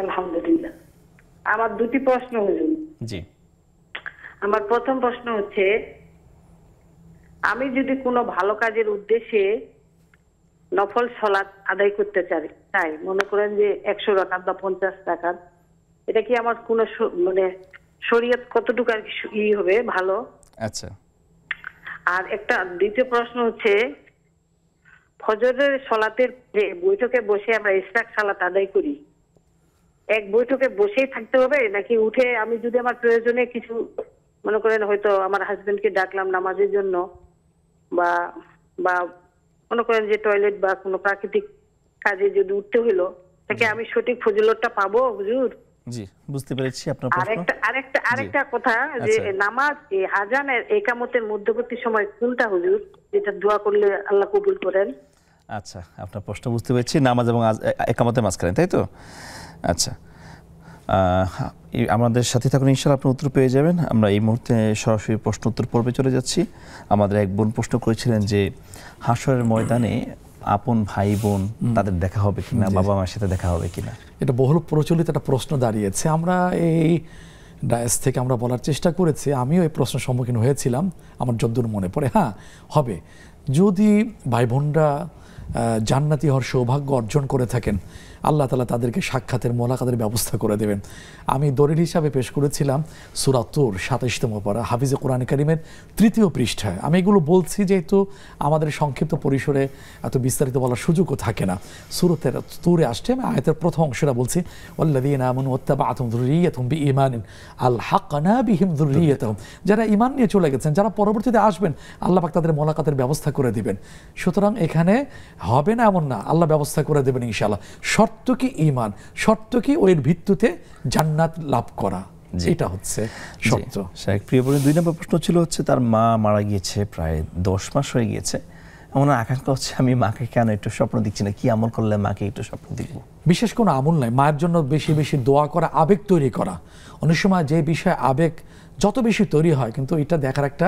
আলহামদুলিল্লাহ। আমার দুটি প্রশ্ন হুজুর। জি। আমার প্রথম প্রশ্ন হচ্ছে, আমি যদি কোনো ভালো কাজের উদ্দেশ্যে নফল সালাত আদায় করতে চাই, মনে করেন যে 100 রাকাত বা 50 রাকাত, এটা কি আমার কোনো মানে শরীয়ত কতটুকু আর কি হবে ভালো? আচ্ছা। আর একটা দ্বিতীয় প্রশ্ন হচ্ছে, ফজরের সালাতের যে বৈঠকে বসে আমরা ইশরাক সালাত আদায় করি, এক বৈঠকে বসেই থাকতে হবে নাকি উঠে আমি যদি আমার প্রয়োজনে কিছু মনে করেন হয়তো আমার হাজবেন্ডকে ডাকলাম নামাজের জন্য, বা মনে করেন যে টয়লেট বা কোনো প্রাকৃতিক কাজে যদি উঠতে হলো, তাকে আমি সঠিক ফজিলতটা পাবো হুজুর? জি, বুঝতে পেরেছি আপনার প্রশ্ন। আরেকটা কথা, যে নামাজ আযানের ইকামতের মধ্যবর্তী সময় কোনটা হুজুর, যেটা দোয়া করলে আল্লাহ কবুল করেন? আচ্ছা, আপনার প্রশ্ন বুঝতে পেরেছি। নামাজ এবং ইকামতের মাঝখানে, তাই তো? আচ্ছা, আমাদের সাথে থাকুন, ইনশাআল্লাহ আপনি উত্তর পেয়ে যাবেন। আমরা এই মুহূর্তে সরাসরি প্রশ্ন উত্তর পর্বে চলে যাচ্ছি। আমাদের এক বোন প্রশ্ন করেছিলেন যে হাশরের ময়দানে আপন ভাই বোন তাদের দেখা হবে কিনা, বাবা মায়ের সাথে দেখা হবে কিনা। এটা বহুল প্রচলিত একটা প্রশ্ন দাঁড়িয়েছে। আমরা এই ডায়াস থেকে আমরা বলার চেষ্টা করেছি, আমিও এই প্রশ্নের সম্মুখীন হয়েছিলাম, আমার যদ্দূর মনে পড়ে। হ্যাঁ, হবে। যদি ভাই বোনরা জান্নাতি হওয়ার সৌভাগ্য অর্জন করে থাকেন, আল্লাহ তাআলা তাদেরকে সাক্ষাতের মোলাকাতের ব্যবস্থা করে দেবেন। আমি দলিল হিসাবে পেশ করেছিলাম সূরা তুর 27তম পারা, হাফিজে কোরআন কারীমের 3য় পৃষ্ঠায়। আমি এগুলো বলছি যেহেতু আমাদের সংক্ষিপ্ত পরিসরে এত বিস্তারিত বলার সুযোগও থাকে না। সূরাতের তুরে আসছে, আমি আয়াতের প্রথম অংশটা বলছি, ওয়াল্লাযীনা আমানু ওয়াত্তাবা'আতুহুম যুররিয়্যাতুহুম বিঈমানিন আলহাকনা বিহিম যুররিয়্যাতাহুম। যারা ঈমান নিয়ে চলে গেছেন, যারা পরবর্তীতে আসবেন, আল্লাহ পাক তাদের মোলাকাতের ব্যবস্থা করে দিবেন। সুতরাং এখানে হবে না এমন না, আল্লাহ ব্যবস্থা করে দেবেন ইনশাআল্লাহ। শর্ত কি ঈমান, শর্ত কি ওর ভিত্তিতে জান্নাত লাভ করা, এটা হচ্ছে শর্ত। শেখ প্রিয় বোন, 2 নম্বর প্রশ্ন ছিল হচ্ছে তার মা মারা গিয়েছে, প্রায় 10 মাস হয়ে গিয়েছে। এমন আকাঙ্ক্ষা হচ্ছে আমি মাকে কেন একটু স্বপ্ন দেখছি না, কি আমল করলে মাকে একটু স্বপ্ন দেখব। বিশেষ কোনো আমল নাই। মায়ের জন্য বেশি বেশি দোয়া করা, আবেগ তৈরি করা। অনেক সময় যে বিষয়ে আবেগ যত বেশি তৈরি হয়, কিন্তু এটা দেখার একটা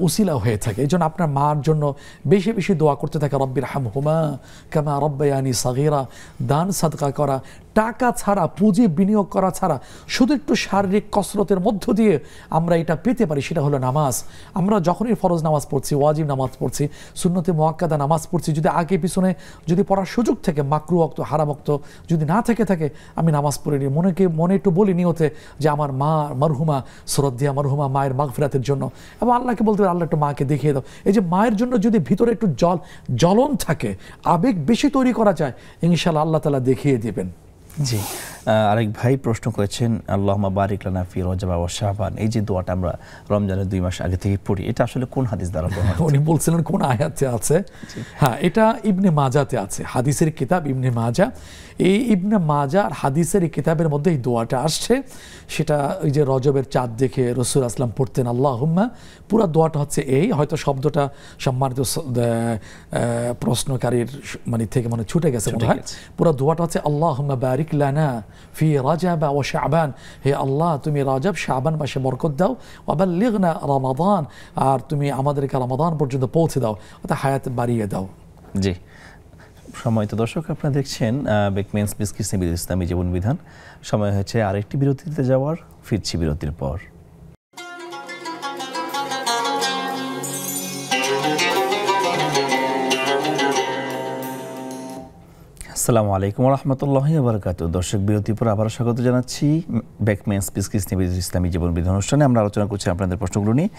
উসিলা হয়ে থাকে। এই জন্য আপনার মার জন্য বেশি বেশি দোয়া করতে থাকে, রব্বির হামহুমা কামা রব্বায়ানি সাগীরা। দান সাদকা করা, টাকা ছাড়া, পুঁজি বিনিয়োগ করা ছাড়া, শুধু একটু শারীরিক কসরতের মধ্য দিয়ে আমরা এটা পেতে পারি, সেটা হলো নামাজ। আমরা যখনই ফরজ নামাজ পড়ছি, ওয়াজিব নামাজ পড়ছি, সুন্নতে মুআক্কাদা নামাজ পড়ছি, যদি আগে পিছনে যদি পড়ার সুযোগ থেকে মাকরু ওয়াক্ত, হারাম ওয়াক্ত যদি না থেকে থাকে, আমি নামাজ পড়ে নিই, মনে একটু বলি নিয়তে যে আমার মা মারহুমা, শ্রদ্ধা মারহুমা মায়ের মাগফিরাতের জন্য, এবং আল্লাহকে বলতে পারি আল্লাহ একটু মাকে দেখিয়ে দাও। এই যে মায়ের জন্য যদি ভিতরে একটু জ্বলন থাকে, আবেগ বেশি তৈরি করা যায়, ইনশাআল্লাহ আল্লাহ তাআলা দেখিয়ে দেবেন। জি, আরেক ভাই প্রশ্ন করেছেন, আল্লাহুম্মা বারিক লানা ফি রজব ওয়া শাবান, এই যে দোয়াটা আমরা রমজানের 2 মাস আগে থেকে পড়ি, এটা আসলে কোন হাদিস দ্বারা বলা হয়েছে? উনি বলছিলেন কোন আয়াতে আছে? হ্যাঁ, এটা ইবনে মাজাতে আছে, হাদিসের কিতাব ইবনে মাজা। এই ইবনে মাজা হাদিসের এই কিতাবের মধ্যে এই দোয়াটা আসছে। সেটা ওই যে রজবের চাঁদ দেখে রাসূল আসলাম পড়তেন আল্লাহুম্মা। পুরো দোয়াটা হচ্ছে এই, হয়তো শব্দটা সম্মানিত প্রশ্নকারীর থেকে ছুটে গেছে মনে হয়। পুরো দোয়াটা হচ্ছে আল্লাহুম্মা বারিক লানা ফি রজব ওয়া শাবান, হে আল্লাহ তুমি রজব শাবান মাসে বরকত দাও, ওয়া বাল্লিগনা রমাদান, আর তুমি আমাদেরকে রমাদান পর্যন্ত পৌঁছে দাও, অর্থাৎ হায়াত বাড়িয়ে দাও। জি, সম্মানিত দর্শক, আপনারা দেখছেন বেকমেন্স বিস্কিটস নিবেদিত ইসলামী জীবন বিধান। সময় হয়েছে আরেকটি বিরতিতে যাওয়ার, ফিরছি বিরতির পর। আসসালামু আলাইকুম ওয়া রাহমাতুল্লাহি ওয়া বারাকাতুহু। দর্শক, বিরতির পর আবারও স্বাগত জানাচ্ছি বেকমেন্স বিস্কিটস নিবেদিত ইসলামী জীবন বিধান অনুষ্ঠানে। আমরা আলোচনা করছি আপনাদের প্রশ্নগুলো নিয়ে।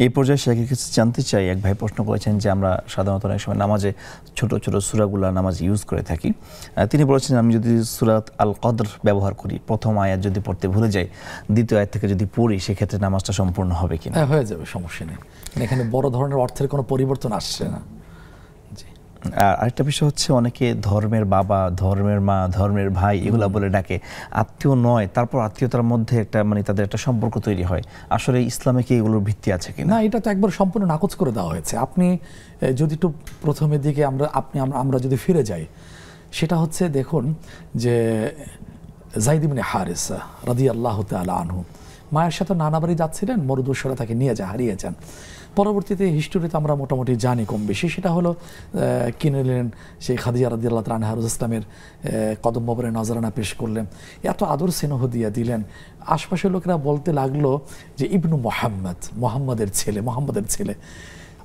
এই পর্যায়ে শেখের কিছু জানতে চাই। এক ভাই প্রশ্ন করেছেন যে আমরা সাধারণত অনেক সময় নামাজে ছোট ছোট সূরাগুলো নামাজ ইউজ করে থাকি। তিনি বলেছেন আমি যদি সূরাত আল কদর ব্যবহার করি, প্রথম আয়াত যদি পড়তে ভুলে যাই, দ্বিতীয় আয়াত থেকে যদি পড়ি, সেক্ষেত্রে নামাজটা সম্পূর্ণ হবে কিনা? হ্যাঁ, হয়ে যাবে, সমস্যা নেই। এখানে বড় ধরনের অর্থের কোনো পরিবর্তন আসছে না। আর আরেকটা বিষয় হচ্ছে, অনেকে ধর্মের বাবা, ধর্মের মা, ধর্মের ভাই এগুলা বলে ডাকে, আত্মীয় নয়, তারপর আত্মীয়তার মধ্যে একটা তাদের একটা সম্পর্ক তৈরি হয়। আসলে ইসলামে কি এগুলোর ভিত্তি আছে কিনা? না, এটা তো একবার সম্পূর্ণ নাকচ করে দেওয়া হয়েছে। আপনি যদি একটু প্রথমের দিকে আমরা যদি ফিরে যাই, সেটা হচ্ছে দেখুন যে যায়েদ ইবনে হারিসা রাদিয়াল্লাহু তাআলা আনহু মায়ের সাথে নানা বাড়ি যাচ্ছিলেন, মরুদস্যুরা তাকে নিয়ে হারিয়ে যান। পরবর্তীতে হিস্টোরিতে আমরা মোটামুটি জানি কম বেশি, সেটা হলো কিনে নিলেন সেই খাদিজা রাদিয়াল্লাহু তাআলা আনহা, ইসলামের কদম ববরে নজরানা পেশ করলেন, এত আদর স্নেহ দিয়া দিলেন। আশপাশের লোকেরা বলতে লাগলো যে ইবনু মোহাম্মদের ছেলে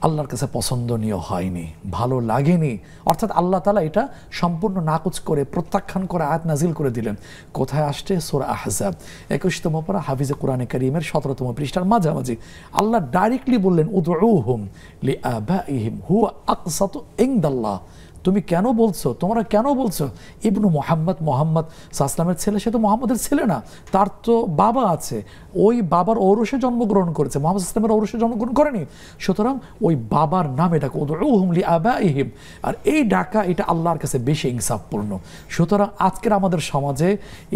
আল্লাহর কাছে পছন্দনীয় হয়নি, ভালো লাগেনি। অর্থাৎ আল্লাহ তাআলা এটা সম্পূর্ণ নাকচ করে, প্রত্যাখ্যান করে আয়াত নাজিল করে দিলেন। কোথায় আসছে? সূরা আহজাব 21তম পারা, হাফিজে কোরআনে কারীমের 17তম পৃষ্ঠার মাঝামাঝি। আল্লাহ ডাইরেক্টলি বললেন উদউহুম লিআবাইহিম হুয়া আকসাতু ইনদাল্লাহ। তুমি কেন বলছো, তোমরা কেন বলছো ইবনু মোহাম্মদ সাল্লামের ছেলে? সে তো মোহাম্মদের ছেলে না, তার তো বাবা আছে, ওই বাবার ঔরসে জন্মগ্রহণ করেছে, মোহাম্মদ সাল্লামের ঔরসে জন্মগ্রহণ করেনি। সুতরাং ওই বাবার নামে ডাকা উদউহুম লিআবাইহিম, আর এই ডাকা এটা আল্লাহর কাছে বেশি ইনসাফপূর্ণ। সুতরাং আজকের আমাদের সমাজে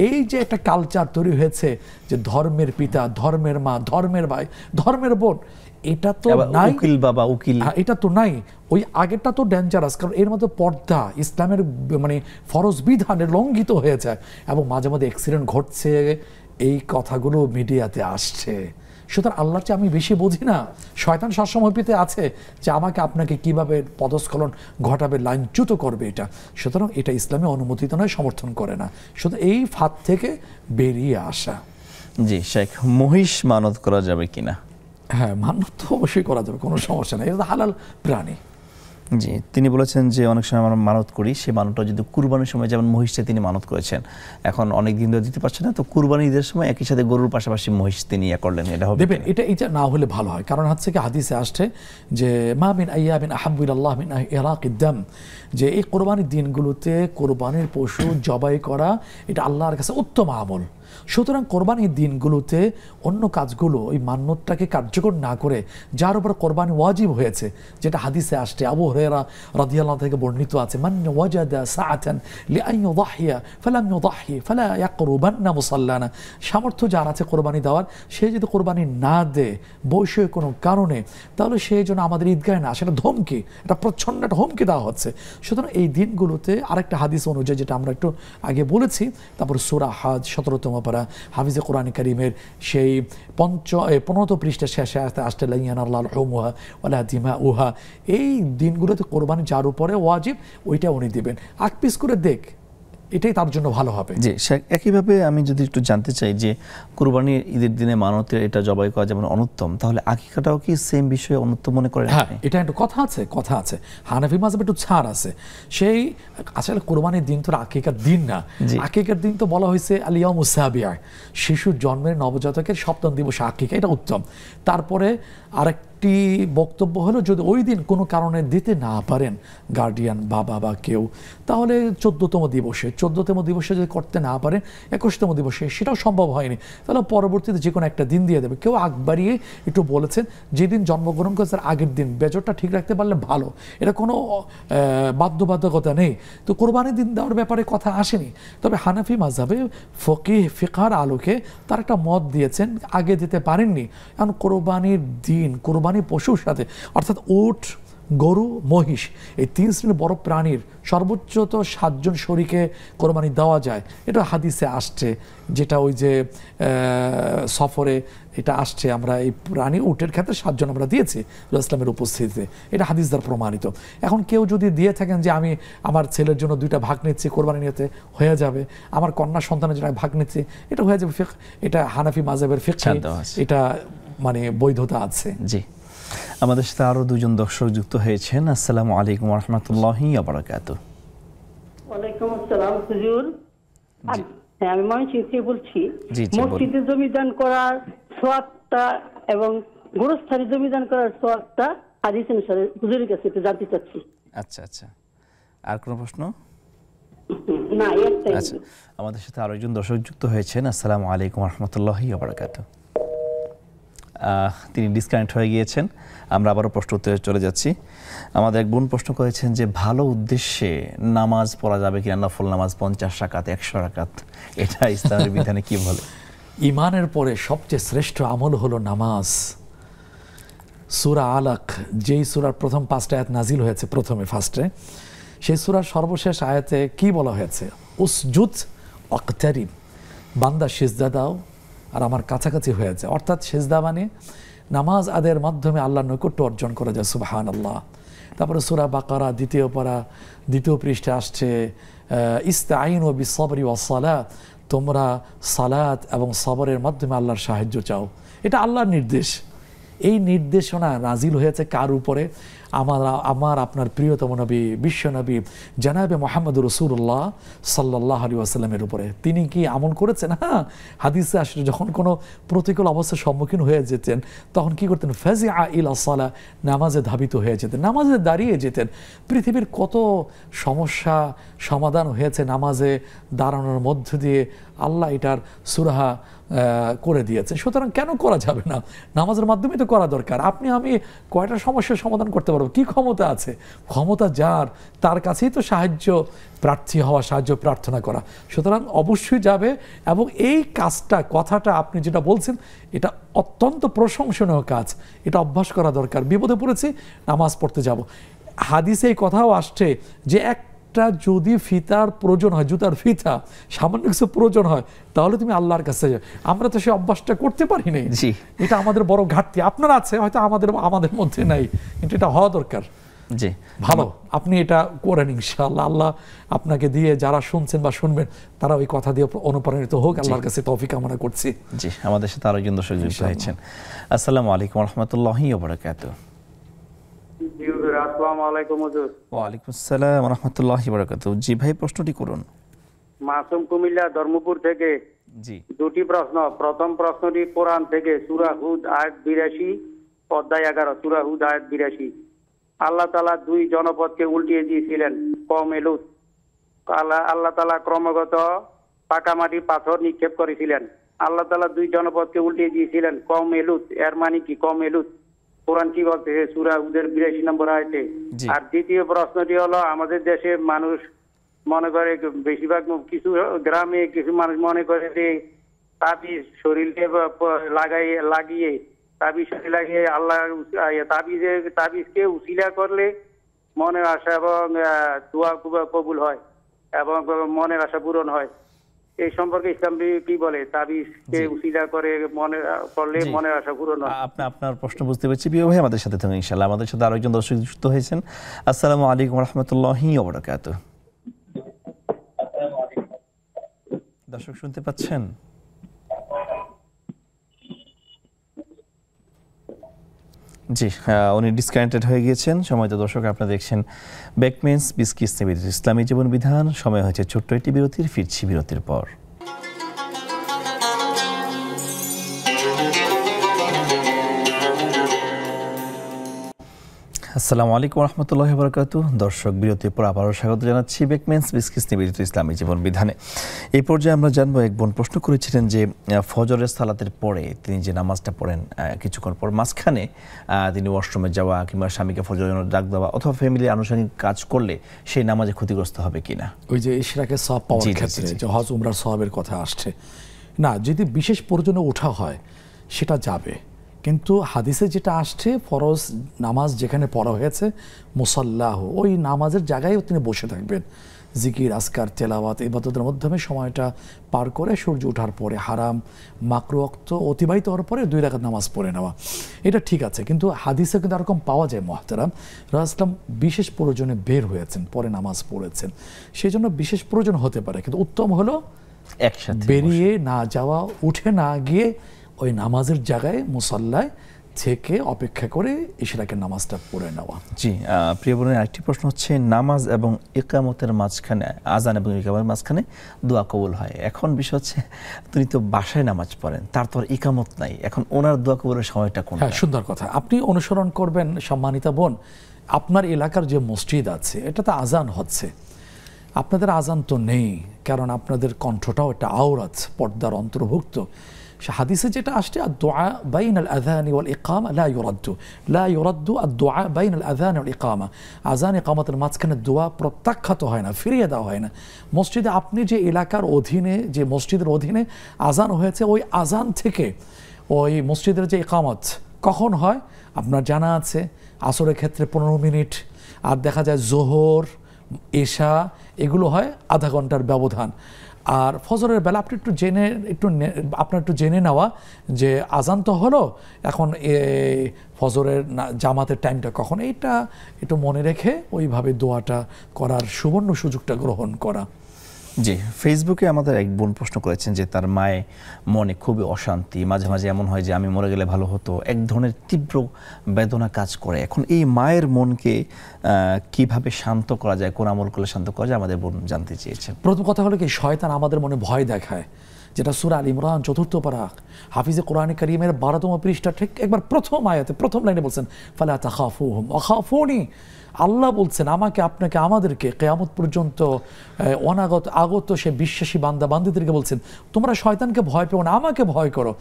এই যে একটা কালচার তৈরি হয়েছে যে ধর্মের পিতা, ধর্মের মা, ধর্মের ভাই, ধর্মের বোন, এটা তো নাই। উকিল বাবা, উকিল, এটা তো নাই। ওই আগেরটা তো ডেঞ্জারাস, কারণ এর মধ্যে পর্দা, ইসলামের ফরজ বিধানের লঙ্ঘিত হয়ে যায়, এবং মাঝে মাঝে অ্যাক্সিডেন্ট ঘটছে, এই কথাগুলো মিডিয়াতে আসছে। সুতরাং আল্লাহর চেয়ে আমি বেশি বুঝি না। শয়তান সবসময় পেতে আছে যে আমাকে আপনাকে কিভাবে পদস্খলন ঘটাবে, লাইনচ্যুত করবে এটা। সুতরাং এটা ইসলামে অনুমোদিত নয়, সমর্থন করে না। সুতরাং এই ফাঁদ থেকে বেরিয়ে আসা। জি শেখ, মহিষ মানত করা যাবে কিনা? হ্যাঁ, মানত তো অবশ্যই করা যাবে, কোনো সমস্যা নেই, এটা হালাল প্রাণী। জি, তিনি বলেছেন যে অনেক সময় আমরা মানত করি, সেই মানতটা যদি কুরবানির সময়, যেমন মহিষটা তিনি মানত করেছেন, এখন অনেক দিন ধরে দিতে পারছেন না, তো কুরবানি ঈদের সময় একই সাথে গরুর পাশাপাশি মহিষ তিনি করলেন, এটা হবে দেবেন? এটা না হলে ভালো হয়, কারণ হচ্ছে কি হাদিসে আসছে যে মা মিন আইয়ামিন আহাব্বু ইলাল্লাহ মিন ইরাকিদ দাম, যে এই কোরবানির দিনগুলোতে কোরবানির পশু জবাই করা এটা আল্লাহর কাছে উত্তম আমল। সুতরাং কোরবানির দিনগুলোতে অন্য কাজগুলো ওই মান্যতটাকে কার্যকর না করে যার উপর কোরবানি ওয়াজিব হয়েছে, যেটা হাদিসে আসছে, আবু হুরায়রা রাদিয়াল্লাহু থেকে বর্ণিত আছে, মান ওয়াজাদা সাআতান লিআন ইউযাহিয়া ফালাম ইউযাহি ফালা ইয়াকরুবান্না মুসাল্লানা। সামর্থ্য যার আছে কোরবানি দেওয়ার, সে যদি কোরবানি না দেয় বৈষয়িক কোনো কারণে, তাহলে সেই জন্য আমাদের ঈদগাহে না, সেটা ধমকি, এটা প্রচ্ছন্ন একটা হুমকি দেওয়া হচ্ছে। সুতরাং এই দিনগুলোতে আরেকটা হাদিস অনুযায়ী, যেটা আমরা একটু আগে বলেছি, তারপর সূরা হজ 17তম পারা হাফিজে কোরআন কারীমের সেই 15 পৃষ্ঠার শেষে আসতে লাইয়ানাল্লাহু লুহুমুহা ওয়ালা দিমাউহা, এই দিনগুলোতে কোরবানি যার উপরে ওয়াজিব ওইটা উনি দিবেন। আগ পিস করে দেখ, এটাই তার জন্য ভালো হবে। জি, একইভাবে আমি যদি একটু জানতে চাই যে কুরবানির ঈদের দিনে মানতের এটা জবাই করা যেমন অনুত্তম, তাহলে আকিকাটাও কি সেম বিষয়ে অনুত্তম মনে করেন? হ্যাঁ, এটা একটা কথা আছে। হানাফি মাযহাবে একটু ছাড় আছে। সেই আসলে কোরবানির দিন তো আকিকার দিন না, আকিকার দিন তো বলা হয়েছে আল ইয়াউমুস সাবিআ, শিশুর জন্মের নবজাতকের 7ম দিবস আকিকা, এটা উত্তম। তারপরে আরেকটি বক্তব্য হলো যদি ওই দিন কোনো কারণে দিতে না পারেন গার্ডিয়ান বাবা বা কেউ, তাহলে 14তম দিবসে যদি করতে না পারেন 21তম দিবসে, সেটাও সম্ভব হয়নি, তাহলে পরবর্তীতে যে কোনো একটা দিন দিয়ে দেবে। কেউ আগ বাড়িয়ে একটু বলেছেন যেদিন জন্মগ্রহণ করেছে আগের দিন বেজরটা ঠিক রাখতে পারলে ভালো, এটা কোনো বাধ্যবাধকতা নেই। তো কোরবানির দিন দেওয়ার ব্যাপারে কথা আসেনি। তবে হানাফি মাযহাবে ফিকহার আলোকে তার একটা মত দিয়েছেন, আগে দিতে পারেননি। কারণ কোরবানির দিন কোরবানি পশুর সাথে, অর্থাৎ উট, গরু, মহিষ, এই 3 শ্রেণীর বড় প্রাণীর সর্বোচ্চ তো 7 জন শরীকে কোরবানি দেওয়া যায়, এটা হাদিসে আসছে। যেটা ওই যে সফরে এটা আসছে, আমরা এই প্রাণী উটের ক্ষেত্রে 7 জন আমরা দিয়েছি ইসলামের উপস্থিতিতে, এটা হাদিস দ্বারা প্রমাণিত। এখন কেউ যদি দিয়ে থাকেন যে আমি আমার ছেলের জন্য 2টা ভাগ নিচ্ছি, কোরবানি নিতে হয়ে যাবে, আমার কন্যা সন্তানের জন্য ভাগ নিচ্ছি, এটা হয়ে যাবে ফিকহ, এটা হানাফি মাযহাবের ফিকহ, এটা মানে বৈধতা আছে। জি, আমাদের সাথে আরো 2জন দর্শক যুক্ত হয়েছেন। আসসালামু আলাইকুম ওয়া রাহমাতুল্লাহি ওয়া বারাকাতুহু। ওয়ালাইকুম আসসালাম হুজুর। হ্যাঁ, আমি ময়মনসিংহ থেকে বলছি। জি, মসজিদে জমিদান করার সওয়াবটা এবং গোরস্থানে জমিদান করার সওয়াবটা হাদিস অনুসারে হুজুরের কাছে একটু জানতে চাচ্ছি। আচ্ছা, আর কোনো প্রশ্ন? না, একটাই। আচ্ছা, আমাদের সাথে আরো একজন দর্শক যুক্ত হয়েছেন। আসসালামু আলাইকুম ওয়া রাহমাতুল্লাহি ওয়া বারাকাতুহু। তিনি ডিসকানেক্ট হয়ে গিয়েছেন। আমরা আবারও প্রশ্ন উত্তরে চলে যাচ্ছি। আমাদের এক বোন প্রশ্ন করেছেন যে ভালো উদ্দেশ্যে নামাজ পড়া যাবে কিনা, নফল নামাজ 50 রাকাত 100 রাকাত, এটা ইসলামের বিধানে কি বলে? ইমানের পরে সবচেয়ে শ্রেষ্ঠ আমল হলো নামাজ। সূরা আলাক, যেই সূরার প্রথম 5টা আয়াত নাজিল হয়েছে প্রথমে ফার্স্টে, সেই সূরার সর্বশেষ আয়াতে কি বলা হয়েছে? উসজুদ ওয়াকতারিব, বান্দা সিজদা দাও আর আমার কাছাকাছি হয়ে যায়। অর্থাৎ সিজদা মানে নামাজ আদায়ের মাধ্যমে আল্লাহর নৈকট্য অর্জন করা যায়, সুবহানাল্লাহ। তারপরে সূরা বাকারা 2য় পারা 2য় পৃষ্ঠা আসছে ইস্তাঈনু বিসসবরি ওয়াসসালাত, তোমরা সালাত এবং সবরের মাধ্যমে আল্লাহর সাহায্য চাও। এটা আল্লাহর নির্দেশ। এই নির্দেশনা নাজিল হয়েছে কার উপরে? আমার আপনার প্রিয়তম নবী, বিশ্ব নবী জনাবে মুহাম্মদ রাসূলুল্লাহ সাল্লাল্লাহু আলাইহি ওয়াসাল্লামের উপরে। তিনি কি আমল করেছেন? হ্যাঁ, হাদিসে আসলে যখন কোনো প্রতিকূল অবস্থার সম্মুখীন হয়ে যেতেন তখন কি করতেন? ফাজিআ ইলা সালাহ, নামাজে ধাবিত হয়ে যেতেন, নামাজে দাঁড়িয়ে যেতেন। পৃথিবীর কত সমস্যা সমাধান হয়েছে নামাজে দাঁড়ানোর মধ্য দিয়ে, আল্লাহ এটার সুরাহা করে দিয়েছে। সুতরাং কেন করা যাবে না? নামাজের মাধ্যমে তো করা দরকার। আপনি আমি কয়টা সমস্যার সমাধান করতে পারবো? কি ক্ষমতা আছে? ক্ষমতা যার, তার কাছেই তো সাহায্য প্রার্থী হওয়া, সাহায্য প্রার্থনা করা। সুতরাং অবশ্যই যাবে। এবং এই কাজটা, কথাটা আপনি যেটা বলছেন, এটা অত্যন্ত প্রশংসনীয় কাজ, এটা অভ্যাস করা দরকার। বিপদে পড়েছি, নামাজ পড়তে যাব। হাদিসে এই কথাও আসছে যে একটা যদি ফিতার প্রয়োজন হয়, জুতার ফিতা, সামান্য কিছু প্রয়োজন হয়, তাহলে তুমি আল্লাহর কাছে যাও। আমরা তো সেই অভ্যাসটা করতে পারি নাই। এটা আমাদের বড় ঘাটতি। আপনার আছে হয়তো, আমাদের মধ্যে নাই, কিন্তু এটা হওয়া দরকার। জি, ভালো, আপনি এটা করেন ইনশাআল্লাহ। আল্লাহ আপনাকে দিয়ে, যারা শুনছেন বা শুনবেন, তারা ওই কথা দিয়ে অনুপ্রাণিত হোক। আল্লাহর কাছে তৌফিক কামনা করছি। জি, আমাদের সাথে আরো একজন দর্শক যুক্ত হয়েছেন। আসসালামু আলাইকুম ওয়া রাহমাতুল্লাহি ওয়া বারাকাতুহু। আসসালামু আলাইকুম হুজুর। ওয়ালাইকুম আসসালাম ওয়া রাহমাতুল্লাহি ওয়া বারাকাতুহু। জি ভাই, প্রশ্নটি করুন। মাসুম কুমিল্লা ধর্মপুর থেকে। জি, 2টি প্রশ্ন। প্রথম প্রশ্নটি কোরআন থেকে, সূরা হুদ আয়াত 82, অধ্যায় 11, সূরা হুদ আয়াত 82। আল্লাহ তাআলা 2 জনপদকে উল্টিয়ে দিয়েছিলেন, কওমে লূত। আল্লাহ তাআলা ক্রমাগত পাকা মাটি পাথর নিক্ষেপ করেছিলেন। আল্লাহ তাআলা 2 জনপদকে উল্টিয়ে দিয়েছিলেন, কওম এলুত। এর মানে কি কওম এলুত? কোরআন কি বলতেছে সূরা হুদের 82 নম্বর আয়াতে। আর দ্বিতীয় প্রশ্নটি হলো, আমাদের দেশে মানুষ মনে করে, বেশিরভাগ কিছু গ্রামে কিছু মানুষ মনে করে যে তাবিজ শরীরে লাগিয়ে তাবিজ শরীরে লাগিয়ে আল্লাহ তাবিজকে উসিলা করলে মনের আশা এবং দোয়া কবুল হয় এবং মনের আশা পূরণ হয়। এই সম্পর্কে ইসলাম কি বলে? তাবিজকে উসিলা করে করলে মনের আশা পূরণ হয়। আপনার প্রশ্ন বুঝতে পেরেছি প্রিয় ভাই, আমাদের সাথে থাকুন ইনশাআল্লাহ। আমাদের সাথে আরেকজন দর্শক যুক্ত হয়েছেন। আসসালামু আলাইকুম ওয়া রাহমাতুল্লাহি ওয়া বারাকাতুহু। দর্শক শুনতে পাচ্ছেন? জি, উনি ডিসকানেক্টেড হয়ে গিয়েছেন। সময়ত দর্শক, আপনারা দেখছেন বেকমেন্স বিসকিস নিবেদিত ইসলামী জীবন বিধান। সময় হয়েছে ছোট্ট একটি বিরতির, ফিরছি বিরতির পর। আসসালামু আলাইকুম ওয়া রাহমাতুল্লাহি ওয়া বারাকাতুহু। দর্শক, বিরতির পর আবারও স্বাগত জানাচ্ছি বেকমেন্স বিসকিস নিবেদিত ইসলামী জীবন বিধানে। এই পর্যায়ে আমরা জানবো, এক বোন প্রশ্ন করেছিলেন যে ফজরের সালাতের পরে তিনি যে নামাজটা পড়েন, কিছুক্ষণ পর মাঝখানে তিনি ওয়াশরুমে যাওয়া কিংবা স্বামীকে ফজরের জন্য ডাক দেওয়া অথবা ফ্যামিলির আনুষঙ্গিক কাজ করলে সেই নামাজে ক্ষতিগ্রস্ত হবে কিনা? ওই যে ইশরাকের সওয়াব পাওয়ার ক্ষেত্রে যে হজ উমরার সওয়াবের কথা আসছে না, যদি বিশেষ প্রয়োজনে ওঠা হয় সেটা যাবে। কিন্তু হাদিসে যেটা আসছে, ফরজ নামাজ যেখানে পড়া হয়েছে মুসাল্লাহ, ওই নামাজের জায়গায় তিনি বসে থাকবেন, জিকির আসকার তেলাওয়াত ইবাদতের মাধ্যমে সময়টা পার করে সূর্য ওঠার পরে হারাম মাকরুহ অতিবাহিত হওয়ার পরে 2 রাকাত নামাজ পড়ে নেওয়া, এটা ঠিক আছে। কিন্তু হাদিসে কিন্তু এরকম পাওয়া যায় মুহতারাম, রাসূল বিশেষ প্রয়োজনে বের হয়েছেন, পরে নামাজ পড়েছেন, সেই জন্য বিশেষ প্রয়োজন হতে পারে। কিন্তু উত্তম হলো একসাথে বেরিয়ে না যাওয়া, উঠে না গিয়ে ওই নামাজের জায়গায় মুসাল্লায় থেকে অপেক্ষা করে ইশরাকের নামাজটা পড়ে নেওয়া। জি, প্রিয় বোনের আরেকটি প্রশ্ন হচ্ছে, নামাজ এবং ইকামতের মাঝখানে, আজান এবং ইকামতের মাঝখানে দোয়া কবুল হয়। এখন বিষয় হচ্ছে, তিনি তো বাসায় নামাজ পড়েন, তার তো আর ইকামত নাই, এখন ওনার দোয়া কবুলের সময়টা কোনটা? হ্যাঁ, সুন্দর কথা। আপনি অনুসরণ করবেন সম্মানিতা বোন, আপনার এলাকার যে মসজিদ আছে এটাতে আজান হচ্ছে, আপনাদের আজান তো নেই, কারণ আপনাদের কণ্ঠটাও একটা আওরাত, পর্দার অন্তর্ভুক্ত। হাদিসে যেটা আসছে, আদ-দুআ বাইনাল আযানি ওয়াল ইকামা লা ইউরাদ্দু আদ-দুআ বাইনাল আযানি ওয়াল ইকামা। আযান ইকামতের মাঝখানে দোয়া প্রত্যাখ্যাত হয় না, ফিরিয়ে দেওয়া হয় না। মসজিদে আপনি যে এলাকার অধীনে, যে মসজিদের অধীনে আজান হয়েছে, ওই আজান থেকে ওই মসজিদের যে ইকামত কখন হয় আপনার জানা আছে, আসরের ক্ষেত্রে 15 মিনিট, আর দেখা যায় জোহর এশা এগুলো হয় আধা ঘন্টার ব্যবধান। আর ফজরের বেলা আপনি একটু জেনে নেওয়া যে আজান তো হলো, এখন ফজরের জামাতের টাইমটা কখন, এইটা একটু মনে রেখে ওইভাবে দোয়াটা করার সুবর্ণ সুযোগটা গ্রহণ করা। জি, ফেসবুকে আমাদের এক বোন প্রশ্ন করেছেন যে তার মায়ের মনে খুবই অশান্তি, মাঝে মাঝে এমন হয় যে আমি মরে গেলে ভালো হতো, এক ধরনের তীব্র বেদনা কাজ করে। এখন এই মায়ের মনকে কিভাবে শান্ত করা যায়, কোন আমল করলে শান্ত করা যায়, আমাদের বোন জানতে চেয়েছেন। প্রথম কথা হলো কি, শয়তান আমাদের মনে ভয় দেখায়, যেটা সূরা আল ইমরান 4 পারা হাফিজে কোরআনে কারীমের 12তম পৃষ্ঠা ঠিক একবার প্রথম আয়াতে প্রথম লাইনে বলছেন, ফালা তাখাফুহুম ওয়াখাফুনি। আল্লাহ বলছেন আমাকে, আপনাকে, আমাদেরকে কিয়ামত পর্যন্ত আগত সে বিশ্বাসী বান্দা বান্দীদেরকে বলছেন, তোমরা শয়তানকে ভয় পেও না, আমাকে ভয় করো।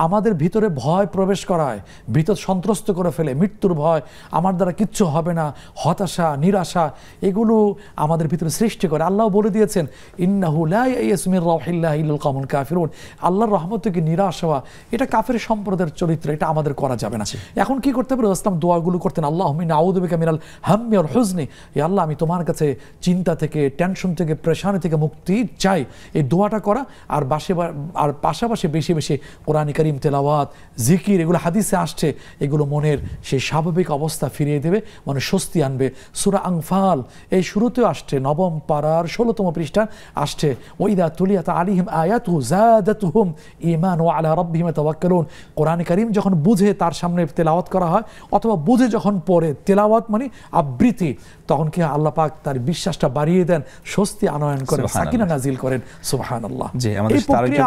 আমাদের ভিতরে ভয় প্রবেশ করায়, ভিতর সন্ত্রস্ত করে ফেলে, মৃত্যুর ভয়, আমার দ্বারা কিচ্ছু হবে না, হতাশা নিরাশা এগুলো আমাদের ভিতরে সৃষ্টি করে। আল্লাহ বলে দিয়েছেন, ইন্নাহু লা ইয়াইয়াসু মির রাউহিল্লাহি ইল্লাল কাউমুল কাফিরুন। আল্লাহর রহমত থেকে নিরাশ হওয়া এটা কাফের সম্প্রদায়ের চরিত্র, এটা আমাদের করা যাবে না। এখন কি করতে হবে? রাসূল দোয়াগুলো করতেন, আল্লাহুম্মা ইন্নী আউযু বিকা মিনাল হাম্মি ওয়াল হুজনি। ইয়া আল্লাহ, আমি তোমার কাছে চিন্তা থেকে, টেনশন থেকে, পেরেশানি থেকে মুক্তি চাই, এই দোয়াটা করা। আর পাশাপাশি বেশি বেশি কোরআন কারীম তেলাওয়াত, জিকির, এগুলো হাদিসে আসছে, এগুলো মনের সেই স্বাভাবিক অবস্থা ফিরিয়ে দেবে, মানে স্বস্তি আনবে। সূরা আনফাল এই শুরুতেও আসছে, 9ম পারার 16তম পৃষ্ঠা আসছে, ওয়াইদা তুলিয়াত আলাইহিম আয়াতুহু যাদাতুহুম ঈমান ওয়া আলা রাব্বিহিম ইয়াতাওয়াক্কালুন। কোরআন কারীম যখন বুঝে তার সামনে তেলাওয়াত করা হয়, অথবা বুঝে যখন পড়ে, তেলাওয়াত মানে আবৃত্তি, তখন কি আল্লাহ পাক তার বিশ্বাসটা বাড়িয়ে দেন, স্বস্তি আনয়ন করেন, সাকিনা নাজিল করেন। সুবহানাল্লাহ। এই প্রক্রিয়া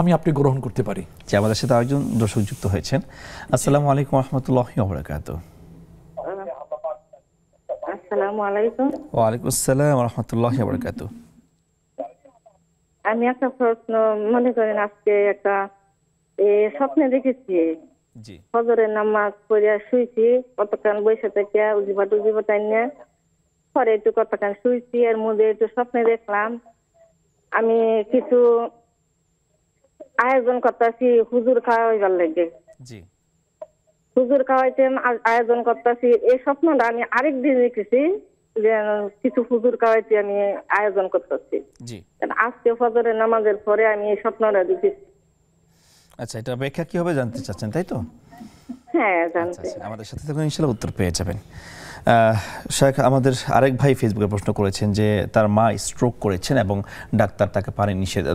আমি আপনি গ্রহণ করতে পারি। যে আমাদের সাথে আরেকজন দর্শক যুক্ত হয়েছেন। আসসালামু আলাইকুম ওয়া রাহমাতুল্লাহি ওয়া বারাকাতুহু। আসসালামু আলাইকুম। ওয়া আলাইকুম আসসালাম ওয়া রাহমাতুল্লাহি ওয়া বারাকাতুহু। আমি একটা প্রশ্ন মনে করেন আজকে একটা স্বপ্নে দেখেছি জি ফজরের নামাজ পড়ে শুয়েছি, কতক্ষণ বসে থেকে উজিবা টাইনে পরে একটু কতক্ষণ শুয়েছি, এর মধ্যে একটু স্বপ্নে দেখলাম আমি কিছু আয়োজন করতেছি হুজুর খাওয়াইবার লাগে। জি হুজুর খাওয়াইতে আয়োজন করতেছি, এই স্বপ্নটা আমি আরেকদিন দেখেছি যে কিছু হুজুর খাওয়াইতে আমি আয়োজন করতেছি। জি আজকে ফজরের নামাজের পরে আমি এই স্বপ্নটা দেখেছি। আচ্ছা, এটা ব্যাখ্যা কি হবে জানতে চাচ্ছেন, তাই তো? হ্যাঁ আচ্ছা জানতে। আচ্ছা, আমাদের সাথে থাকুন, ইনশাআল্লাহ উত্তর পেয়ে যাবেন। শেখ, আমাদের আরেক ভাই ফেসবুকে প্রশ্ন করেছেন যে তার মা স্ট্রোক করেছেন এবং ডাক্তার তাকে পানি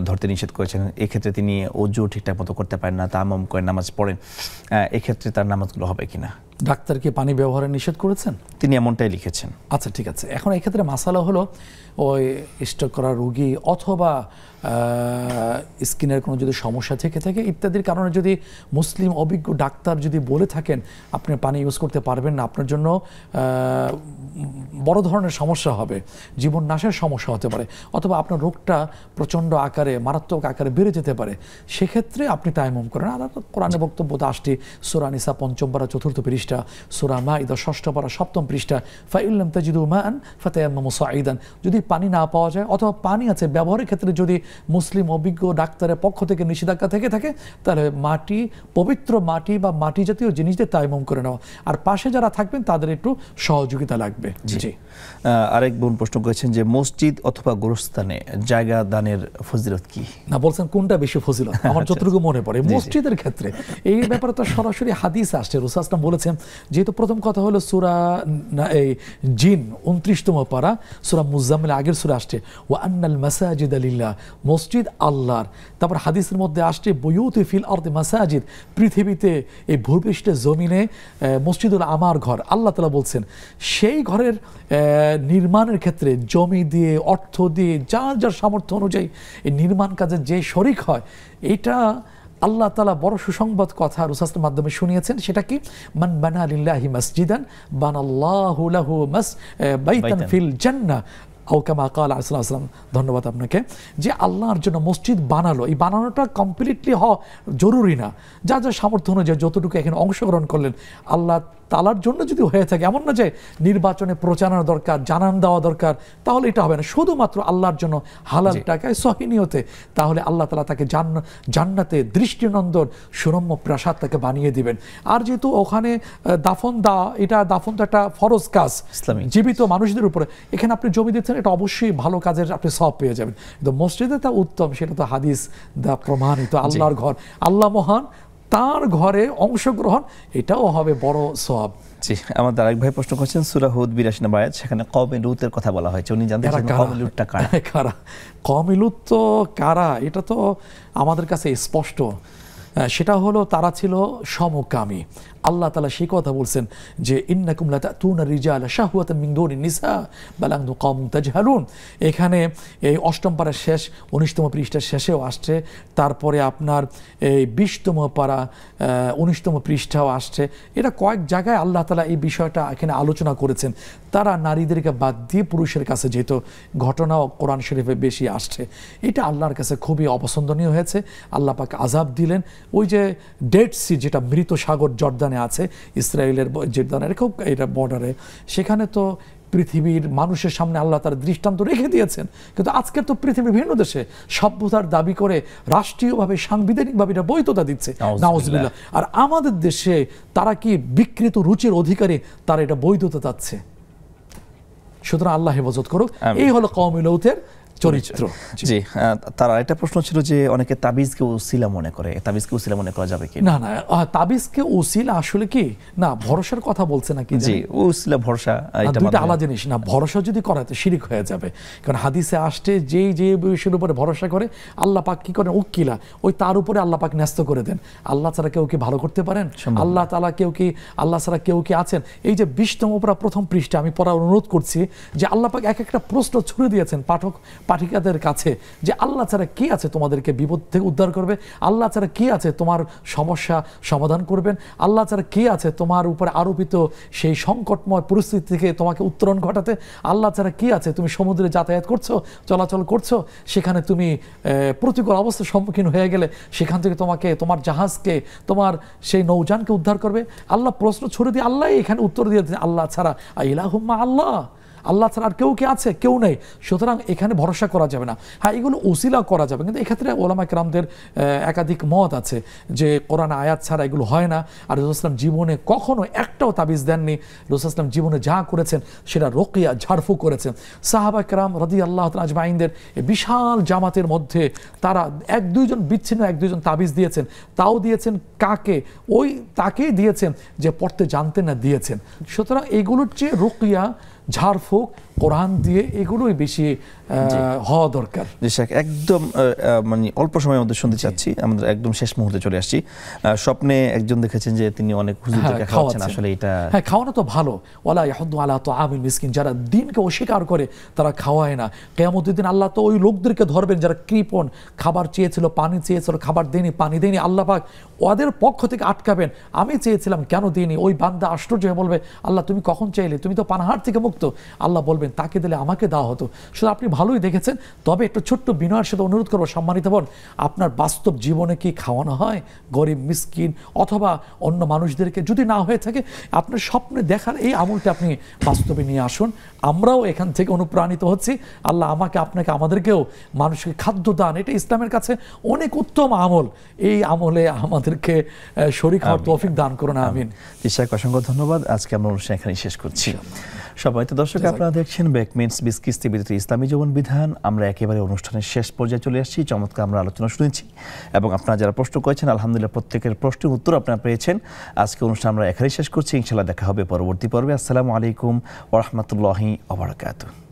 ধরতে নিষেধ করেছেন। এক্ষেত্রে তিনি অজু ঠিকঠাক মতো করতে পারেন না, তায়াম্মুম করে নামাজ পড়েন, এক্ষেত্রে তার নামাজগুলো হবে কিনা? ডাক্তার কি পানি ব্যবহারে নিষেধ করেছেন? তিনি এমনটাই লিখেছেন। আচ্ছা ঠিক আছে, এখন এই ক্ষেত্রে মাসালা হলো ওই স্ট্রোক করা রোগী অথবা স্কিনের কোনো যদি সমস্যা থেকে থাকে ইত্যাদির কারণে যদি মুসলিম অভিজ্ঞ ডাক্তার যদি বলে থাকেন আপনি পানি ইউজ করতে পারবেন না, আপনার জন্য বড় ধরনের সমস্যা হবে, জীবন নাশের সমস্যা হতে পারে, অথবা আপনার রোগটা প্রচণ্ড আকারে মারাত্মক আকারে বেড়ে যেতে পারে, সেক্ষেত্রে আপনি তায়াম্মুম করেন। আর কোরআনে বক্তব্য আসছে সূরা নিসা ৫ম পারা ৪র্থ পৃষ্ঠা, সূরা মাইদা ৬ষ্ঠ পারা ৭ম পৃষ্ঠা, ফাইল্লাম তাজিদু মাআন ফাতায়াম্মামু সাঈদান, যদি পানি না পাওয়া যায় অথবা পানি আছে ব্যবহারের ক্ষেত্রে যদি মুসলিম অভিজ্ঞ ডাক্তারের পক্ষ থেকে নিষেধাজ্ঞা থেকে থাকে তাহলে মাটি, পবিত্র মাটি বা মাটি জাতীয় জিনিস দিয়ে তায়াম্মুম করে নেওয়া। আর পাশে যারা থাকবেন তাদের একটু সহযোগিতা লাগবে। জি আরেক বোন প্রশ্ন করেছেন যে মসজিদ অথবা গোরস্থানে জায়গা দানের ফজিলত কি? না বলছেন কোনটা বেশি ফজিলত? আমার যতটুকু মনে পড়ে মসজিদের ক্ষেত্রে এই ব্যাপারে তো সরাসরি হাদিস আসছে। রাসূল সাল্লাল্লাহু আলাইহি ওয়াসাল্লাম বলেছেন, যেহেতু প্রথম কথা হলো সূরা এই জিন ২৯তম পারা সূরা মুজাম্মিল আগের সূরা আসছে ওয়া আন্নাল মাসাজিদা লিল্লাহ, মসজিদ আল্লাহর। তারপর হাদিসের মধ্যে আসছে বুয়ুতু ফিল আরদি মাসাজিদ, পৃথিবীতে এই ভূপৃষ্ঠে জমিনে মসজিদুল আমার ঘর আল্লাহ তাআলা বলছেন। সেই ঘরের নির্মাণের ক্ষেত্রে জমি দিয়ে, অর্থ দিয়ে, যার যার সামর্থ্য অনুযায়ী এই নির্মাণ কাজে যে শরিক হয়, এটা আল্লাহ তাআলা বড় সুসংবাদ কথা রাসূলের মাধ্যমে শুনিয়েছেন। সেটা কি? মান বানা লিল্লাহি মাসজিদান বানাল্লাহু লাহু বাইতান ফিল জান্নাহ আও কামা ক্বালা আলাইহিস সালাম। ধন্যবাদ আপনাকে। যে আল্লাহর জন্য মসজিদ বানালো, এই বানানোটা কমপ্লিটলি হওয়া জরুরি না, যা যা সামর্থ্য অনুযায়ী যতটুকু এখানে অংশগ্রহণ করলেন আল্লাহ তালার জন্য যদি হয়ে থাকে, এমন না যে নির্বাচনে প্রচারণা দরকার, জানান দেওয়া দরকার, তাহলে এটা হবে না। শুধুমাত্র আল্লাহর জন্য হালাল টাকায় সহিনিয়তে, তাহলে আল্লাহ তাআলা তাকে জান্নাতে দৃষ্টিনন্দন সুরম্য প্রাসাদ তাকে বানিয়ে দিবেন। আর যেহেতু ওখানে দাফন দেওয়া, এটা দাফন তো একটা ফরজ কাজ জীবিত মানুষদের উপরে, এখানে আপনি জমি দিচ্ছেন, এটা অবশ্যই ভালো কাজের আপনি সওয়াব পেয়ে যাবেন। কিন্তু মসজিদে তা উত্তম, সেটা তো হাদিস দা প্রমাণিত, আল্লাহর ঘর, আল্লাহ মহান, তার ঘরে অংশগ্রহণ এটাও হবে বড় সওয়াব। জি, আমাদের আরেক ভাই প্রশ্ন করছেন সূরা হুদ ৮২ নম্বর আয়াত, সেখানে কওমে লূতের কথা বলা হয়েছে, উনি জানতে চান কওমে লূতটা কারা? কওমে লূত তো কারা, এটা তো আমাদের কাছে স্পষ্ট। সেটা হলো তারা ছিল সমকামী। আল্লাহ তাআলা সেই কথা বলছেন যে ইন্নাকুম লাতাতুনা রিজালা শাহওয়াতাম মিন দুনিন নিসা বাল আনতুম কওমুন তাজহালুন। এখানে এই ৮ম পারার শেষ ১৯তম পৃষ্ঠার শেষেও আসছে, তারপরে আপনার এই ২০তম পারা ১৯তম পৃষ্ঠাও আসছে। এটা কয়েক জায়গায় আল্লাহ তাআলা এই বিষয়টা এখানে আলোচনা করেছেন। তারা নারীদেরকে বাদ দিয়ে পুরুষের কাছে যেহেতু ঘটনাও কোরআন শরীফে বেশি আসছে, এটা আল্লাহর কাছে খুবই অপছন্দনীয় হয়েছে। আল্লাহ পাক আযাব দিলেন। ওই যে ডেড সি, যেটা মৃত সাগর জর্দানে আছে, ইসরায়েলের জর্দানের খুব এটা বর্ডারে, সেখানে তো পৃথিবীর মানুষের সামনে আল্লাহ তার দৃষ্টান্ত রেখে দিয়েছেন। কিন্তু আজকের তো পৃথিবীর বিভিন্ন দেশে সভ্যতার দাবি করে রাষ্ট্রীয়ভাবে, সাংবিধানিকভাবে এটা বৈধতা দিচ্ছে, নাউজুবিল্লাহ। আর আমাদের দেশে তারা কি বিকৃত রুচির অধিকারী, তারা এটা বৈধতা চাচ্ছে। সুতরাং আল্লাহ হেফাজত করুক। এই হলো কওমে লূতের চরিত্র। জি, তার আরেকটা প্রশ্ন ছিল যে অনেকে তাবিজকে উসিলা মনে করে, তাবিজকে উসিলা মনে করা যাবে কি? না না, তাবিজকে উসিলা আসলে কি না, ভরসার কথা বলছে নাকি? জি, উসিলা ভরসা এটা দুটো আলাদা জিনিস না। ভরসা যদি করা তো শিরিক হয়ে যাবে, কারণ হাদিসে আসছে যেই যে বিষয়ের উপরে ভরসা করে আল্লাহ পাক কি করেন, উকিলা, ওই তার উপরে আল্লাহ পাক ন্যস্ত করে দেন। আল্লাহ ছাড়া কেউ কি ভালো করতে পারেন? আল্লাহ তাআলা কেউ কি, আল্লাহ ছাড়া কেউ কি আছেন? এই যে ২০তম পারা ১ম পৃষ্ঠা আমি পড়ার অনুরোধ করছি যে আল্লাহ পাক এক একটা প্রশ্ন ছুড়ে দিয়েছেন, পাঠক পাঠিকাদের কাছে যে আল্লাহ ছাড়া কি আছে তোমাদেরকে বিপদ থেকে উদ্ধার করবে, আল্লাহ ছাড়া কি আছে তোমার সমস্যা সমাধান করবেন, আল্লাহ ছাড়া কি আছে তোমার উপরে আরোপিত সেই সংকটময় পরিস্থিতি থেকে তোমাকে উত্তরণ ঘটাতে, আল্লাহ ছাড়া কি আছে তুমি সমুদ্রে যাতায়াত করছো, চলাচল করছো, সেখানে তুমি প্রতিকূল অবস্থার সম্মুখীন হয়ে গেলে সেখান থেকে তোমাকে তোমার জাহাজকে তোমার সেই নৌযানকে উদ্ধার করবে। আল্লাহ প্রশ্ন ছুড়ে দিয়ে আল্লাহ এখানে উত্তর দিয়ে আল্লাহ ছাড়া ইলাহুম্মা আল্লাহ, আল্লাহ ছাড়া আর কেউ কি আছে? কেউ নেই। সুতরাং এখানে ভরসা করা যাবে না। হ্যাঁ, এগুলো উসিলা করা যাবে, কিন্তু এক্ষেত্রে ওলামা কেরামদের একাধিক মত আছে যে কোরআন আয়াত ছাড়া এগুলো হয় না। আর রাসূল সাল্লাল্লাহু আলাইহি ওয়াসাল্লাম জীবনে কখনো একটাও তাবিজ দেননি। রাসূল সাল্লাল্লাহু আলাইহি ওয়াসাল্লাম জীবনে যা করেছেন সেটা রুকিয়া, ঝাড়ফুঁক করেছেন। সাহাবা কেরাম রাদিয়াল্লাহু তাআলা আজমাইনদের বিশাল জামাতের মধ্যে তারা এক দুইজন বিচ্ছিন্ন এক দুইজন তাবিজ দিয়েছেন, তাও দিয়েছেন কাকে? ওই তাকেই দিয়েছেন যে পড়তে জানতেন না, দিয়েছেন। সুতরাং এগুলোর চেয়ে রুকিয়া, ঝাড়ফুঁক, কোরআন দিয়ে এগুলোই বেশি হওয়া দরকার। জি শেখ, একদম মানে অল্প সময়ের মধ্যে শুনতে চাচ্ছি, আমাদের একদম শেষ মুহূর্তে চলে আসছি। স্বপ্নে একজন দেখেছেন যে তিনি অনেক হুজুরকে খাওয়াচ্ছেন, আসলে এটা হ্যাঁ খাওয়ানো তো ভালো। ওয়ালা ইয়াহুদ্দু আলা তাআমিল মিসকিন, যারা দিনকে অস্বীকার করে তারা খাওয়ায় না। কিয়ামতের দিন আল্লাহ তো ওই লোকদেরকে ধরবেন যারা কৃপণ, খাবার চেয়েছিল, পানি চেয়েছিল, খাবার দেয়নি, পানি দেয়নি, আল্লাহ পাক ওদের পক্ষ থেকে আটকাবেন। আমি চেয়েছিলাম কেন দিইনি? ওই বান্দা আশ্চর্য হয়ে বলবে, আল্লাহ তুমি কখন চাইলে? তুমি তো পানাহার থেকে মুক্ত। আল্লাহ বলবেন তাকে দিলে আমাকে দেওয়া হতো। শুধু আপনি ভালোই দেখেছেন। তবে একটা ছোট্ট বিনয়ের সাথে অনুরোধ করবো, সম্মানিত বোন, আপনার বাস্তব জীবনে কি খাওয়ানো হয় গরিব মিসকিন অথবা অন্য মানুষদেরকে? যদি না হয়ে থাকে, আপনার স্বপ্নে দেখার এই আমলটা আপনি বাস্তবে নিয়ে আসুন। আমরাও এখান থেকে অনুপ্রাণিত হচ্ছি। আল্লাহ আমাকে, আপনাকে, আমাদেরকেও মানুষকে খাদ্য দান, এটা ইসলামের কাছে অনেক উত্তম আমল। এই আমলে আমাদেরকে শরীক হওয়ার তৌফিক দান করুন। আমিন। শেখ, অসংখ্য ধন্যবাদ। আজকে আমরা অনুষ্ঠান এখানে শেষ করছি। সবাই তো দর্শক, আপনারা দেখছেন বেকমেন্টস বিসকিস টিভিতে ইসলামী জীবন বিধান। আমরা একেবারে অনুষ্ঠানের শেষ পর্যায়ে চলে আসছি। চমৎকার আমরা আলোচনা শুনেছি এবং আপনারা যারা প্রশ্ন করেছেন, আলহামদুলিল্লাহ প্রত্যেকের প্রশ্নের উত্তর আপনারা পেয়েছেন। আজকে অনুষ্ঠান আমরা এখানেই শেষ করছি। ইনশাআল্লাহ দেখা হবে পরবর্তী পর্বে। আসসালামু আলাইকুম ওয়া রাহমাতুল্লাহি ওয়া বারাকাতুহু।